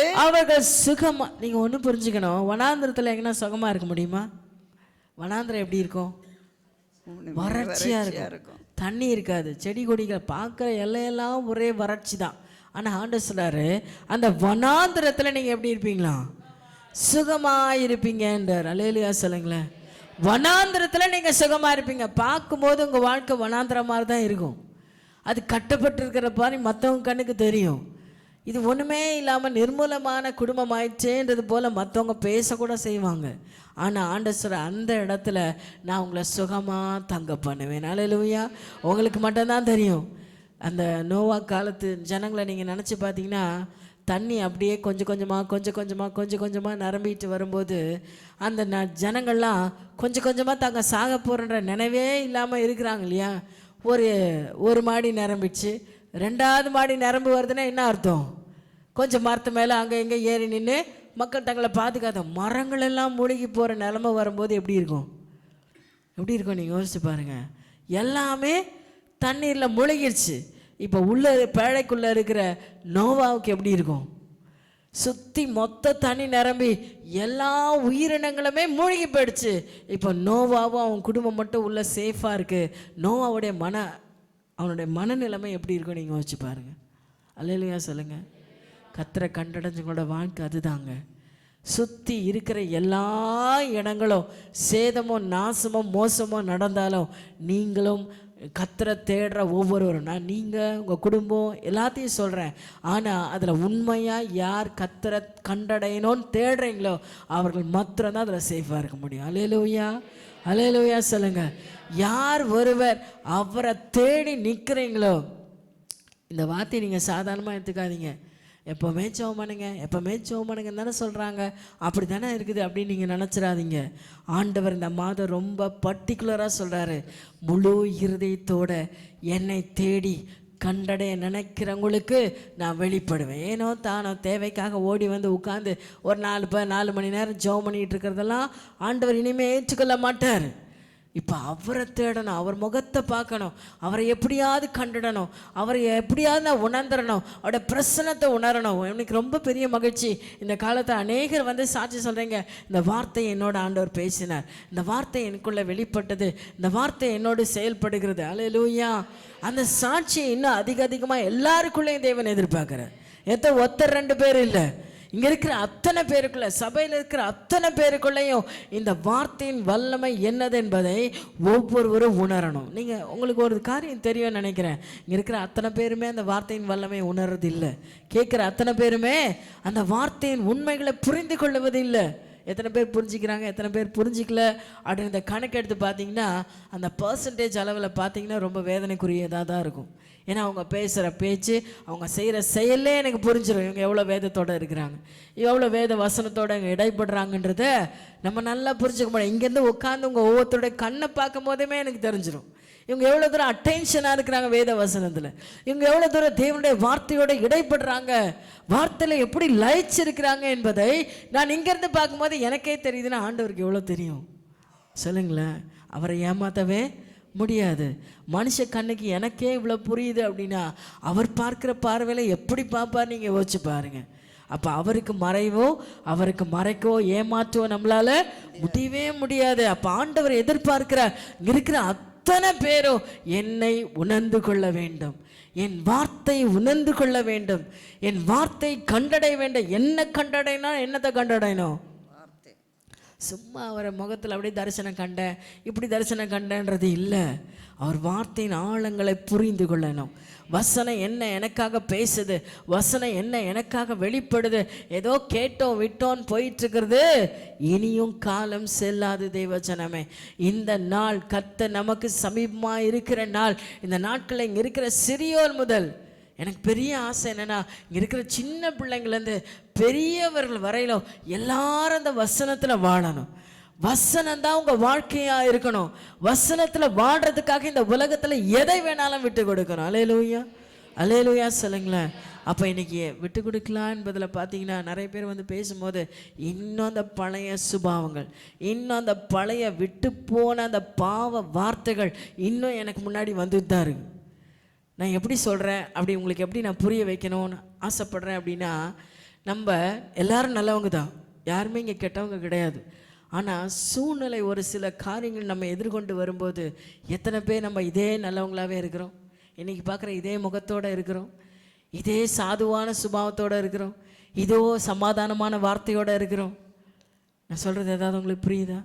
நீங்க ஒண்ணு புரிஞ்சுக்கணும். வனாந்தரத்துல எங்கன்னா சுகமா இருக்க முடியுமா? வனாந்தரம் எப்படி இருக்கும்? வறட்சியா இருக்கும். தண்ணி இருக்காது, செடி கொடிகள் பார்க்குற எல்லையெல்லாம் ஒரே வறட்சி தான். ஆனால் ஆண்டவர் சொல்றாரு அந்த வனாந்திரத்தில் நீங்கள் எப்படி இருப்பீங்களா? சுகமாக இருப்பீங்கன்றார். அல்லேலூயா சொல்லுங்களேன். வனாந்திரத்தில் நீங்கள் சுகமாக இருப்பீங்க. பார்க்கும்போது உங்கள் வாழ்க்கை வனாந்திரம் மாதிரி தான் இருக்கும். அது கட்டப்பட்டிருக்கிற பாரு மற்றவங்க கண்ணுக்கு தெரியும். இது ஒன்றுமே இல்லாமல் நிர்மூலமான குடும்பம் ஆயிடுச்சேன்றது போல் மற்றவங்க பேசக்கூட செய்வாங்க. ஆனால் ஆண்டவர் சொல்ற அந்த இடத்துல நான் உங்களை சுகமாக தங்க பண்ணுவேன். அல்லேலூயா. உங்களுக்கு மட்டும்தான் தெரியும். அந்த நோவா காலத்து ஜனங்களை நீங்கள் நினச்சி பார்த்தீங்கன்னா தண்ணி அப்படியே கொஞ்சம் கொஞ்சமாக நிரம்பிட்டு வரும்போது அந்த ஜனங்கள்லாம் கொஞ்சம் கொஞ்சமாக தாங்க சாக போகிறன்ற நினைவே இல்லாமல் இருக்கிறாங்க இல்லையா? ஒரு மாடி நிரம்பிச்சு, 2வது மாடி நிரம்பு வருதுன்னா என்ன அர்த்தம்? கொஞ்சம் மரத்து மேலே அங்கே எங்கே ஏறி நின்று மக்கள் தங்களை பாதுகாத்த மரங்கள் எல்லாம் மூழ்கி போகிற நிலமை வரும்போது எப்படி இருக்கும் நீங்கள் யோசிச்சு பாருங்கள். எல்லாமே தண்ணீரில் மூழ்கிடுச்சு. இப்போ உள்ள பேழைக்குள்ளே இருக்கிற நோவாவுக்கு எப்படி இருக்கும்? சுற்றி மொத்த தண்ணி நிரம்பி எல்லா உயிரினங்களுமே மூழ்கி போயிடுச்சு. இப்போ நோவாவும் அவன் குடும்பம் மட்டும் உள்ள சேஃபாக இருக்குது. நோவாவுடைய அவனுடைய மனநிலைமை எப்படி இருக்கும் நீங்கள் யோசிச்சு பாருங்கள். அல்லேலூயா சொல்லுங்கள். கர்த்தரை கண்டடைஞ்சவங்களோட வாழ்க்கை அதுதாங்க. சுற்றி இருக்கிற எல்லா இடங்களும் சேதமோ நாசமோ மோசமோ நடந்தாலும் நீங்களும் கர்த்தரை தேடுற ஒவ்வொருவரும், நான் நீங்கள் உங்கள் குடும்பம் எல்லாத்தையும் சொல்கிறேன், ஆனால் அதில் உண்மையாக யார் கர்த்தரை கண்டடையணும்னு தேடுறீங்களோ அவர்கள் மாத்திரம்தான் அதில் சேஃபாக இருக்க முடியும். அல்லேலூயா அல்லேலூயா சொல்லுங்கள். யார் ஒருவர் அவரை தேடி நிற்கிறீங்களோ, இந்த வார்த்தையை நீங்கள் சாதாரணமாக எடுத்துக்காதீங்க. எப்போவுமே ஜெபம் பண்ணுங்கன்னு தானே சொல்கிறாங்க, அப்படி தானே இருக்குது அப்படின்னு நீங்கள் நினச்சிடாதீங்க. ஆண்டவர் இந்த மாதம் ரொம்ப பர்டிகுலராக சொல்கிறாரு. முழு இருதயத்தோட என்னை தேடி கண்டடைய நினைக்கிறவங்களுக்கு நான் வெளிப்படுவேன். ஏனோ தானோ தேவைக்காக ஓடி வந்து உட்காந்து ஒரு 4 மணி நேரம் ஜெபம் பண்ணிகிட்டு இருக்கிறதெல்லாம் ஆண்டவர் இனிமேல் ஏற்றுக்கொள்ள மாட்டார். இப்போ அவரை தேடணும், அவர் முகத்தை பார்க்கணும், அவரை எப்படியாவது கண்டுடணும், அவரை எப்படியாவது நான் உணர்ந்துடணும், அவரோட பிரசனத்தை உணரணும். எனக்கு ரொம்ப பெரிய மகிழ்ச்சி. இந்த காலத்தை அநேகர் வந்து சாட்சி சொல்கிறீங்க, இந்த வார்த்தை என்னோட ஆண்டவர் பேசினார், இந்த வார்த்தை எனக்குள்ளே வெளிப்பட்டது, இந்த வார்த்தை என்னோடு செயல்படுகிறது. அல்லேலூயா. அந்த சாட்சியை இன்னும் அதிகமாக எல்லாருக்குள்ளேயும் தேவன் எதிர்பார்க்குறார். ஒருத்தர் 2 பேர் இல்லை, இங்கே இருக்கிற அத்தனை பேருக்குள்ள, சபையில் இருக்கிற அத்தனை பேருக்குள்ளேயும் இந்த வார்த்தையின் வல்லமை என்னது என்பதை ஒவ்வொருவரும் உணரணும். உங்களுக்கு ஒரு காரியம் தெரியும்னு நினைக்கிறேன். இங்கே இருக்கிற அத்தனை பேருமே அந்த வார்த்தையின் வல்லமை உணர்றது இல்லை. கேட்குற அத்தனை பேருமே அந்த வார்த்தையின் உண்மைகளை புரிந்து கொள்வது இல்லை. எத்தனை பேர் புரிஞ்சிக்கிறாங்க, எத்தனை பேர் புரிஞ்சிக்கல அப்படின்னு இந்த கணக்கு எடுத்து பார்த்தீங்கன்னா அந்த பர்சன்டேஜ் அளவில் பார்த்தீங்கன்னா ரொம்ப வேதனைக்குரியதாக தான் இருக்கும். ஏன்னா அவங்க பேசுகிற பேச்சு, அவங்க செய்கிற செயலே எனக்கு புரிஞ்சிடும் இவங்க எவ்வளோ வேதத்தோடு இருக்கிறாங்க, எவ்வளோ வேத வசனத்தோடு இங்கே இடைப்படுறாங்கன்றத நம்ம நல்லா புரிஞ்சுக்க முடியும். இங்கேருந்து உட்காந்து உங்கள் ஒவ்வொருத்தருடைய கண்ணை பார்க்கும் போதுமே எனக்கு தெரிஞ்சிடும் இவங்க எவ்வளோ தூரம் அட்டென்ஷனாக இருக்கிறாங்க வேத வசனத்தில், இவங்க எவ்வளோ தூரம் தேவனுடைய வார்த்தையோடு இடைப்படுறாங்க, வார்த்தையில் எப்படி லயிச்சிருக்கிறாங்க என்பதை நான் இங்கேருந்து பார்க்கும்போது எனக்கே தெரியுதுன்னா ஆண்டவருக்கு எவ்வளோ தெரியும் சொல்லுங்களேன். அவரை ஏமாற்றவே முடியாது. மனுஷ கண்ணுக்கு எனக்கே இவ்வளோ புரியுது அப்படின்னா அவர் பார்க்குற பார்வையில் எப்படி பார்ப்பார் நீங்கள் யோசிச்சு பாருங்கள். அப்போ அவருக்கு மறைவோ அவருக்கு மறைக்கவோ ஏமாற்றவோ நம்மளால முடியவே முடியாது. அப்போ ஆண்டவர் எதிர்பார்க்கிறார், இருக்கிற அத்தனை பேரும் என்னை உணர்ந்து கொள்ள வேண்டும், என் வார்த்தை உணர்ந்து கொள்ள வேண்டும், என் வார்த்தை கண்டடைய வேண்டும். என்ன கண்டடைனா என்னத்தை கண்டடையணும்? சும்மா அவரை முகத்தில் அப்படியே தரிசனம் கண்டேன் இப்படி தரிசனம் கண்டேன்றது இல்லை. அவர் வார்த்தையின் ஆழங்களை புரிந்து கொள்ளணும். வசனம் என்ன எனக்காக பேசுது, வசனம் என்ன எனக்காக வெளிப்படுது. ஏதோ கேட்டோம் விட்டோன்னு போயிட்டுருக்கிறது இனியும் காலம் செல்லாது. தேவஜனமே, இந்த நாள் கர்த்தர் நமக்கு சமீபமாக இருக்கிற நாள். இந்த நாட்களில் இங்கே இருக்கிற சிறியோர் முதல் எனக்கு பெரிய ஆசை என்னென்னா, இங்கே இருக்கிற சின்ன பிள்ளைங்கள்லேருந்து பெரியவர்கள் வரையிலும் எல்லாரும் அந்த வசனத்தில் வாழணும். வசனம் தான் உங்கள் வாழ்க்கையாக இருக்கணும். வசனத்தில் வாடுறதுக்காக இந்த உலகத்தில் எதை வேணாலும் விட்டு கொடுக்கணும். அல்லேலூயா, அல்லேலூயா சொல்லுங்களேன். அப்போ இன்றைக்கி விட்டு கொடுக்கலாம் என்பதில் பார்த்தீங்கன்னா நிறைய பேர் வந்து பேசும்போது இன்னும் அந்த பழைய சுபாவங்கள், இன்னும் அந்த பழைய விட்டு போன அந்த பாவ வார்த்தைகள் இன்னும் எனக்கு முன்னாடி வந்துட்டு தான் இருக்குது. நான் எப்படி சொல்கிறேன் அப்படி உங்களுக்கு எப்படி நான் புரிய வைக்கணும்னு ஆசைப்பட்றேன் அப்படின்னா, நம்ம எல்லாரும் நல்லவங்க தான், யாருமே இங்கே கெட்டவங்க கிடையாது. ஆனால் சூழ்நிலை ஒரு சில காரியங்கள் நம்ம எதிர்கொண்டு வரும்போது எத்தனை பேர் நம்ம இதே நல்லவங்களாகவே இருக்கிறோம், இன்றைக்கி பார்க்குற இதே முகத்தோடு இருக்கிறோம், இதே சாதுவான சுபாவத்தோடு இருக்கிறோம், இதோ சமாதானமான வார்த்தையோடு இருக்கிறோம். நான் சொல்கிறது ஏதாவது உங்களுக்கு புரியுதா?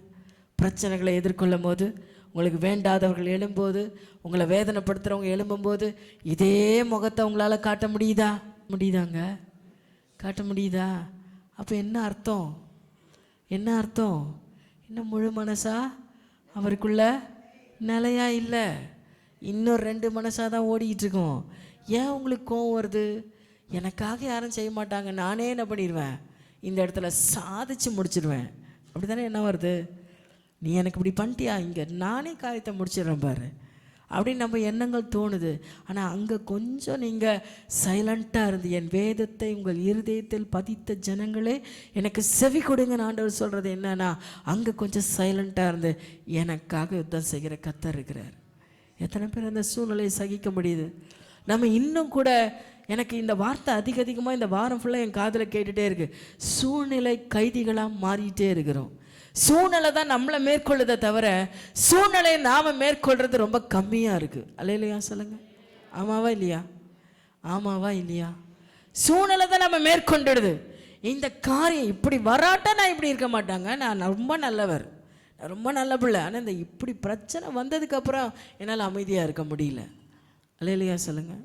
பிரச்சனைகளை எதிர்கொள்ளும் போது, உங்களுக்கு வேண்டாதவர்கள் எழும்போது, உங்களை வேதனைப்படுத்துகிறவங்க எழும்பும்போது இதே முகத்தை உங்களால் காட்ட முடியுதாங்க? காட்ட முடியுதா? அப்போ என்ன அர்த்தம்? என்ன அர்த்தம்? இன்னும் முழு மனசா அவருக்குள்ள நிலையா இல்லை, இன்னும் 2 மனசாக தான் ஓடிக்கிட்டு இருக்கோம். ஏன் உங்களுக்கு கோவம் வருது? எனக்காக யாரும் செய்ய மாட்டாங்க, நானே என்ன பண்ணிடுவேன், இந்த இடத்துல சாதிச்சு முடிச்சிடுவேன், அப்படி தானே என்ன வருது? நீ எனக்கு இப்படி பண்ணிட்டியா, இங்கே நானே காரியத்தை முடிச்சிடுறேன் பாரு அப்படின்னு நம்ம எண்ணங்கள் தோணுது. ஆனால் அங்கே கொஞ்சம் நீங்கள் சைலண்ட்டாக இருந்து, என் வேதத்தை உங்கள் இருதயத்தில் பதித்த ஜனங்களே எனக்கு செவி கொடுங்கன்னு ஆண்டவர் சொல்கிறது என்னன்னா, அங்கே கொஞ்சம் சைலண்ட்டாக இருந்து எனக்காக யுத்தம் செய்கிற கர்த்தர் இருக்கிறார். எத்தனை பேர் அந்த சூழ்நிலையை சகிக்க முடியுது? நம்ம இன்னும் கூட, எனக்கு இந்த வார்த்தை அதிகமாக இந்த வாரம் ஃபுல்லாக என் காதில் கேட்டுகிட்டே இருக்குது, சூழ்நிலை கைதிகளாக மாறிட்டே இருக்கிறோம். சூழ்நிலை தான் நம்மளை மேற்கொள்ளுதை தவிர சூழ்நிலையை நாம் மேற்கொள்கிறது ரொம்ப கம்மியாக இருக்குது. அல்லேலூயா சொல்லுங்கள். ஆமாவா இல்லையா? ஆமாவா இல்லையா? சூழ்நிலை தான் நம்ம மேற்கொண்டுடுது. இந்த காரியம் இப்படி வராட்டா நான் இப்படி இருக்க மாட்டாங்க, நான் ரொம்ப நல்லவர், நான் ரொம்ப நல்ல பிள்ளை. ஆனால் இந்த இப்படி பிரச்சனை வந்ததுக்கப்புறம் என்னால் அமைதியாக இருக்க முடியல. அல்லேலூயா சொல்லுங்கள்.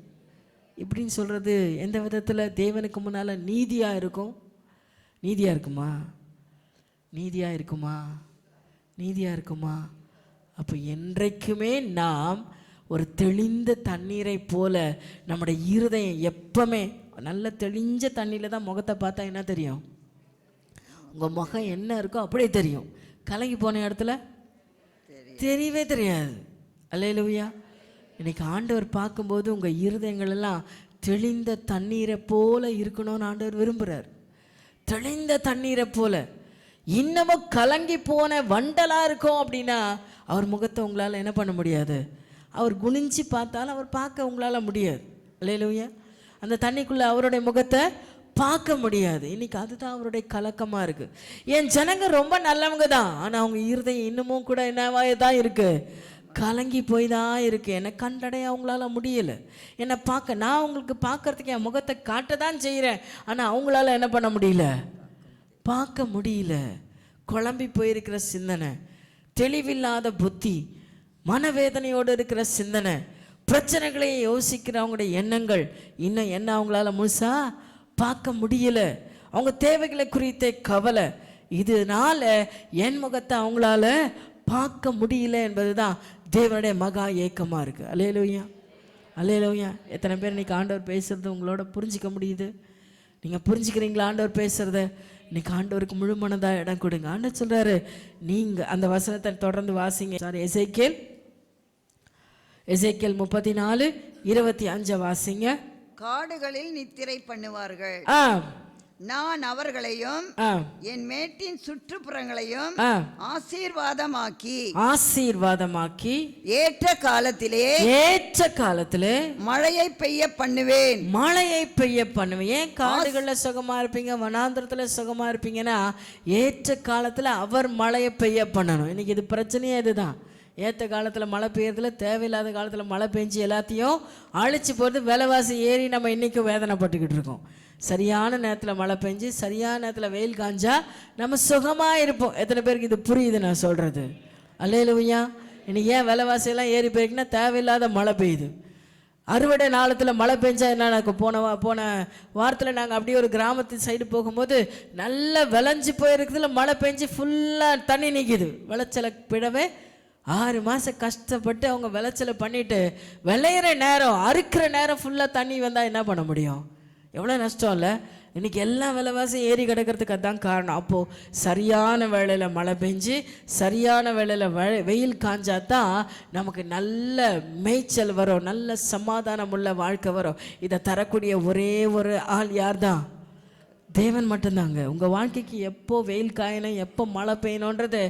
இப்படின்னு சொல்கிறது எந்த விதத்தில் தேவனுக்கு முன்னால் நீதியாக இருக்கும்? நீதியாக இருக்குமா? நீதியாக இருக்குமா? நீதியாக இருக்குமா? அப்போ என்றைக்குமே நாம் ஒரு தெளிந்த தண்ணீரை போல நம்முடைய இருதயம் எப்பவுமே நல்ல தெளிஞ்ச தண்ணியில் தான் முகத்தை பார்த்தா என்ன தெரியும்? உங்கள் முகம் என்ன இருக்கோ அப்படியே தெரியும். கலங்கி போன இடத்துல தெரியவே தெரியாது. அல்லேலூயா. இன்னைக்கு ஆண்டவர் பார்க்கும்போது உங்கள் இருதயங்கள் எல்லாம் தெளிந்த தண்ணீரை போல இருக்கணும்னு ஆண்டவர் விரும்புகிறார். தெளிந்த தண்ணீரை போல. இன்னமும் கலங்கி போன வண்டலாக இருக்கும் அப்படின்னா அவர் முகத்தை உங்களால் என்ன பண்ண முடியாது? அவர் குனிஞ்சு பார்த்தாலும் அவர் பார்க்க உங்களால் முடியாது. அல்லேலூயா. அந்த தண்ணிக்குள்ளே அவருடைய முகத்தை பார்க்க முடியாது. இன்னைக்கு அதுதான் அவருடைய கலக்கமாக இருக்குது. என் ஜனங்க ரொம்ப நல்லவங்க தான், ஆனால் அவங்க இருதயம் இன்னமும் கூட என்னவாக தான் இருக்குது? கலங்கி போய் தான் இருக்குது. என்னை கண்டடைய அவங்களால முடியலை. என்னை பார்க்க, நான் அவங்களுக்கு பார்க்கறதுக்கு என் முகத்தை காட்ட தான் செய்கிறேன், ஆனால் அவங்களால என்ன பண்ண முடியல? பார்க்க முடியல. குழம்பி போயிருக்கிற சிந்தனை, தெளிவில்லாத புத்தி, மனவேதனையோடு இருக்கிற சிந்தனை, பிரச்சனைகளை யோசிக்கிறவங்களுடைய எண்ணங்கள் இன்னும் என்ன அவங்களால முழுசா பார்க்க முடியல. அவங்க தேவைகளை குறித்த கவலை, இதனால என் முகத்தை அவங்களால பார்க்க முடியல என்பது தான் தேவனுடைய மகா ஏக்கமாக இருக்குது. அல்லேலூயா, அல்லேலூயா. எத்தனை பேர் இன்னைக்கு ஆண்டவர் பேசுறது உங்களோட புரிஞ்சிக்க முடியுது? நீங்கள் புரிஞ்சுக்கிறீங்களா ஆண்டவர் பேசுகிறத? இன்னைக்கு ஆண்டவருக்கு முழு மனதாக இடம் கொடுங்க. ஆண்டவர் சொல்கிறாரு, நீங்கள் அந்த வசனத்தை தொடர்ந்து வாசிங்க. எசேக்கியேல் 34:25 வாசிங்க. காடுகளில் நித்திரை பண்ணுவார்கள், நான் அவர்களையும் ஆ, என் மேட்டின் சுற்றுப்புறங்களையும் ஆ. ஆசீர்வாதமாக்கி ஏற்ற காலத்திலே மழையை பெய்ய பண்ணுவேன். மழையை பெய்ய பண்ணுவேன். ஏன் காடுகளில் சுகமா இருப்பீங்க, வனாந்திரத்துல சுகமா இருப்பீங்கன்னா ஏற்ற காலத்துல அவர் மழையை பெய்ய பண்ணணும். இன்னைக்கு இது பிரச்சனையே இதுதான். ஏற்ற காலத்தில் மழை பெய்யறதுல, தேவையில்லாத காலத்தில் மழை பெஞ்சு எல்லாத்தையும் அழிச்சு போகிறது. விலைவாசி ஏறி நம்ம இன்றைக்கும் வேதனைப்பட்டுக்கிட்டு இருக்கோம். சரியான நேரத்தில் மழை பெஞ்சு சரியான நேரத்தில் வெயில் காஞ்சா நம்ம சுகமாக இருப்போம். எத்தனை பேருக்கு இது புரியுது நான் சொல்கிறது? அல்லேலூயா. இன்னைக்கு ஏன் விலைவாசியெல்லாம் ஏறி போயிருக்குன்னா தேவையில்லாத மழை பெய்யுது. அறுவடை நாளத்தில் மழை பெஞ்சா என்ன நடக்கும்? போன வாரத்தில் நாங்கள் அப்படியே ஒரு கிராமத்து சைடு போகும்போது நல்லா விளைஞ்சி போயிருக்குதுல மழை பெஞ்சு ஃபுல்லாக தண்ணி நிற்கிது. விளைச்சலை விடவே 6 மாதம் கஷ்டப்பட்டு அவங்க விளைச்சலை பண்ணிட்டு விளையிற நேரம், அறுக்கிற நேரம் ஃபுல்லாக தண்ணி வந்தால் என்ன பண்ண முடியும்? எவ்வளோ நஷ்டம் இல்லை? இன்றைக்கி எல்லா விலைவாசியும் ஏறி கிடக்கிறதுக்கு அதுதான் காரணம். அப்போது சரியான வேளையில் மழை பெஞ்சு சரியான வேளையில் வெயில் காஞ்சாதான் நமக்கு நல்ல மேய்ச்சல் வரும், நல்ல சமாதானம் உள்ள வாழ்க்கை வரும். இதை தரக்கூடிய ஒரே ஒரு ஆள் யார் தான்? தேவன் மட்டும்தாங்க. உங்கள் வாழ்க்கைக்கு எப்போ வெயில் காயணும், எப்போ மழை பெய்யணுன்றது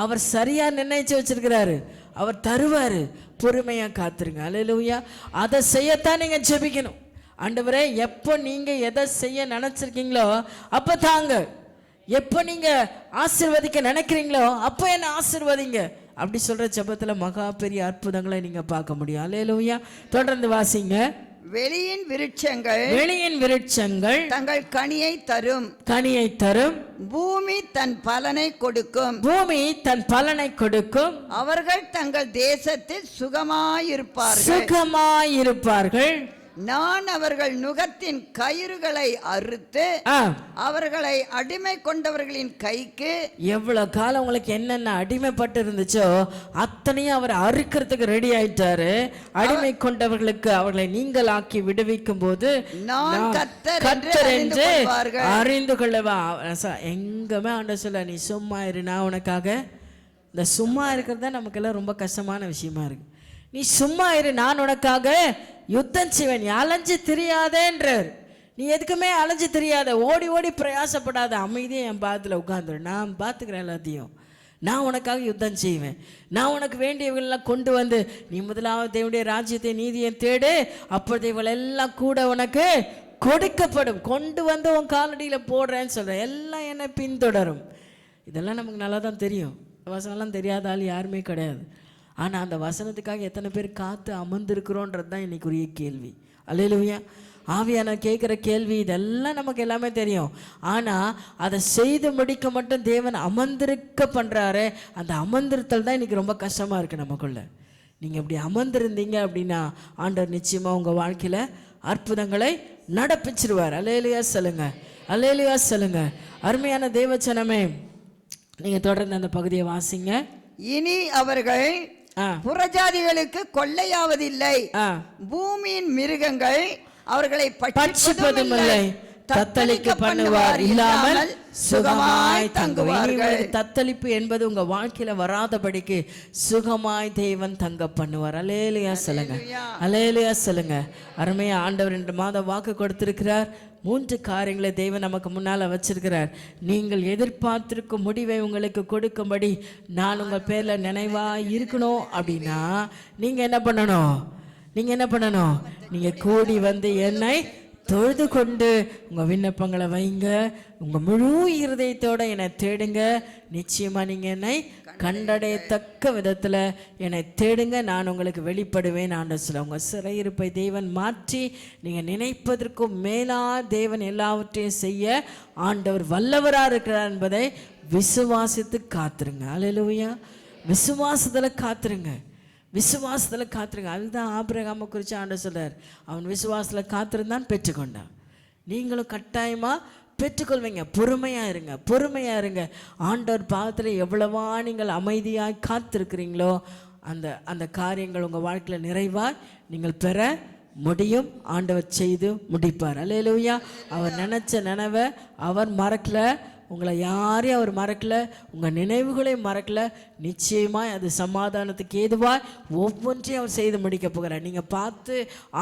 அவர் சரியாக நிர்ணயித்து வச்சிருக்கிறாரு. அவர் தருவார். பொறுமையாக காத்துருங்க. அல்லேலூயா. அதை செய்யத்தான் நீங்கள் ஜெபிக்கணும். ஆண்டவரே, எப்போ நீங்கள் எதை செய்ய நினச்சிருக்கீங்களோ அப்போ தாங்க. எப்போ நீங்கள் ஆசீர்வதிக்க நினைக்கிறீங்களோ அப்போ என்ன ஆசீர்வதிங்க. அப்படி சொல்கிற ஜெபத்தில் மகா பெரிய அற்புதங்களை நீங்கள் பார்க்க முடியும். அல்லேலூயா. தொடர்ந்து வாசிங்க. வெளியின் விருட்சங்கள் தங்கள் கனியை தரும். பூமி தன் பலனை கொடுக்கும். அவர்கள் தங்கள் தேசத்தில் சுகமாயிருப்பார்கள். நான் அவர்கள் நுகத்தின் கயிறுகளை அறுத்து அவர்களை அடிமை கொண்டவர்களின் கைக்கு. எவ்வளவு காலம் உங்களுக்கு என்னென்ன அடிமைப்பட்டு இருந்துச்சோ அத்தனையும் அவர் அறுக்கிறதுக்கு ரெடி ஆயிட்டாரு. அடிமை கொண்டவர்களுக்கு அவர்களை நீங்கள் ஆக்கி விடுவிக்கும் போது நான் கர்த்தர் என்று அறிந்து கொள்ளவா. எங்கமே ஆண்டவர் சொல்ல, நீ சும்மா இரு, நான் உனக்காக. இந்த சும்மா இருக்கிறது தான் நமக்கெல்லாம் ரொம்ப கஷ்டமான விஷயமா இருக்கு. நீ சும்மா இரு, நான் உனக்காக யுத்தம் செய்வேன். நீ அலைஞ்சு தெரியாதேன்றார். நீ எதுக்குமே அலைஞ்சு தெரியாத, ஓடி ஓடி பிரயாசப்படாத, அமைதியாக என் பாதத்தில் உட்காந்துரு, நான் பார்த்துக்கிறேன் எல்லாத்தையும். நான் உனக்காக யுத்தம் செய்வேன். நான் உனக்கு வேண்டியவர்களெல்லாம் கொண்டு வந்து, நீ முதலாவது தேவனுடைய ராஜ்யத்தை நீதியை தேடு, அப்பொழுது இவளெல்லாம் கூட உனக்கு கொடுக்கப்படும். கொண்டு வந்து உன் காலடியில் போடுறேன்னு சொல்கிறேன். எல்லாம் என்னை பின்தொடரும். இதெல்லாம் நமக்கு நல்லா தான் தெரியும். வசனம்லாம் தெரியாத ஆள் யாருமே கிடையாது. ஆனால் அந்த வசனத்துக்காக எத்தனை பேர் காத்து அமர்ந்திருக்கிறோன்றது தான் இன்னைக்குரிய கேள்வி. அல்லேலூயா. ஆவியான கேட்குற கேள்வி இதெல்லாம் நமக்கு எல்லாமே தெரியும். ஆனால் அதை செய்து முடிக்க மட்டும் தேவன் அமர்ந்திருக்க பண்ணுறாரு. அந்த அமர்ந்திருத்தல் தான் இன்றைக்கி ரொம்ப கஷ்டமாக இருக்குது நமக்குள்ள. நீங்கள் இப்படி அமர்ந்திருந்தீங்க அப்படின்னா ஆண்டவர் நிச்சயமாக உங்கள் வாழ்க்கையில் அற்புதங்களை நடப்பிச்சிருவார். அல்லேலூயா சொல்லுங்க. அல்லேலூயா சொல்லுங்க. அருமையான தேவச்சனமே, நீங்கள் தொடர்ந்து அந்த பகுதியை வாசிங்க. இனி அவர்கள் புறஜாதிகளுக்கு கொள்ளையாவதில்லை. பூமியின் மிருகங்கள் அவர்களை பட்சிப்பதுமில்லை. தத்தளிக்க பண்ணுவார், இல்லாமல் சுகமாய் தங்குவார்கள். தத்தளிப்பு என்பது உங்க வாழ்க்கையில வராதபடிக்கு சுகமாய் தேவன் தங்க பண்ணுவார். அல்லேலூயா சொல்லுங்க. அல்லேலூயா சொல்லுங்க. அருமையா ஆண்டவர் 2 மாதம் வாக்கு கொடுத்திருக்கிறார். 3 காரியங்களை தேவன் நமக்கு முன்னால் வச்சிருக்கிறார். நீங்கள் எதிர்பார்த்திருக்கும் முடிவை உங்களுக்கு கொடுக்கும்படி நான் உங்கள் பேரில் நினைவாக இருக்கணும் அப்படின்னா நீங்கள் என்ன பண்ணணும்? நீங்கள் கூடி வந்து என்னை தொழுது கொண்டு உங்கள் விண்ணப்பங்களை வைங்க. உங்கள் முழு இருதயத்தோடு என்னை தேடுங்க. நிச்சயமாக நீங்கள் என்னை கண்டடையத்தக்க விதத்தில் என்னை தேடுங்க, நான் உங்களுக்கு வெளிப்படுவேன். ஆண்டவர் சொல்ல, உங்கள் சிறையிருப்பை தேவன் மாற்றி நீங்கள் நினைப்பதற்கும் மேலா தேவன் எல்லாவற்றையும் செய்ய ஆண்டவர் வல்லவராக இருக்கிறார் என்பதை விசுவாசித்து காத்துருங்க. அல்லேலூயா. விசுவாசத்தில் காத்துருங்க. அதுதான் ஆபிரகாமை குறித்து ஆண்டவர் சொல்றார். அவன் விசுவாசத்தில் காத்திருந்தான், பெற்றுக்கொண்டான். நீங்களும் கட்டாயமாக பெற்றுக்கொள்வீங்க. பொறுமையாக இருங்க. ஆண்டவர் பாதத்தில் எவ்வளவா நீங்கள் அமைதியாக காத்திருக்கிறீங்களோ அந்த காரியங்கள் உங்கள் வாழ்க்கையில் நிறைவாக நீங்கள் பெற முடியும். ஆண்டவர் செய்து முடிப்பார். அல்லேலூயா. அவர் நினச்ச நினைவை அவர் மறக்கல. உங்களை யாரையும் அவர் மறக்கல, உங்கள் நினைவுகளையும் மறக்கல. நிச்சயமாய் அது சமாதானத்துக்கு ஏதுவாய் ஒவ்வொன்றையும் அவர் செய்து முடிக்க போகிறார். நீங்கள் பார்த்து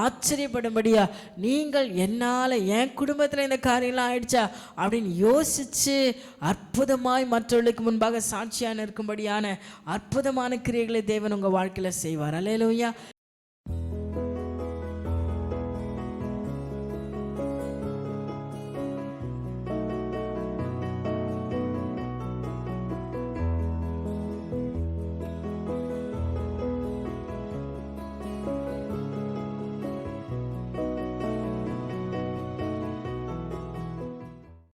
ஆச்சரியப்படும்படியா, நீங்கள் என்னால் என் குடும்பத்தில் இந்த காரியம்லாம் ஆயிடுச்சா அப்படின்னு யோசித்து அற்புதமாய் மற்றவர்களுக்கு முன்பாக சாட்சியாக இருக்கும்படியான அற்புதமான கிரியைகளை தேவன் உங்கள் வாழ்க்கையில் செய்வார். அல்லேலூயா.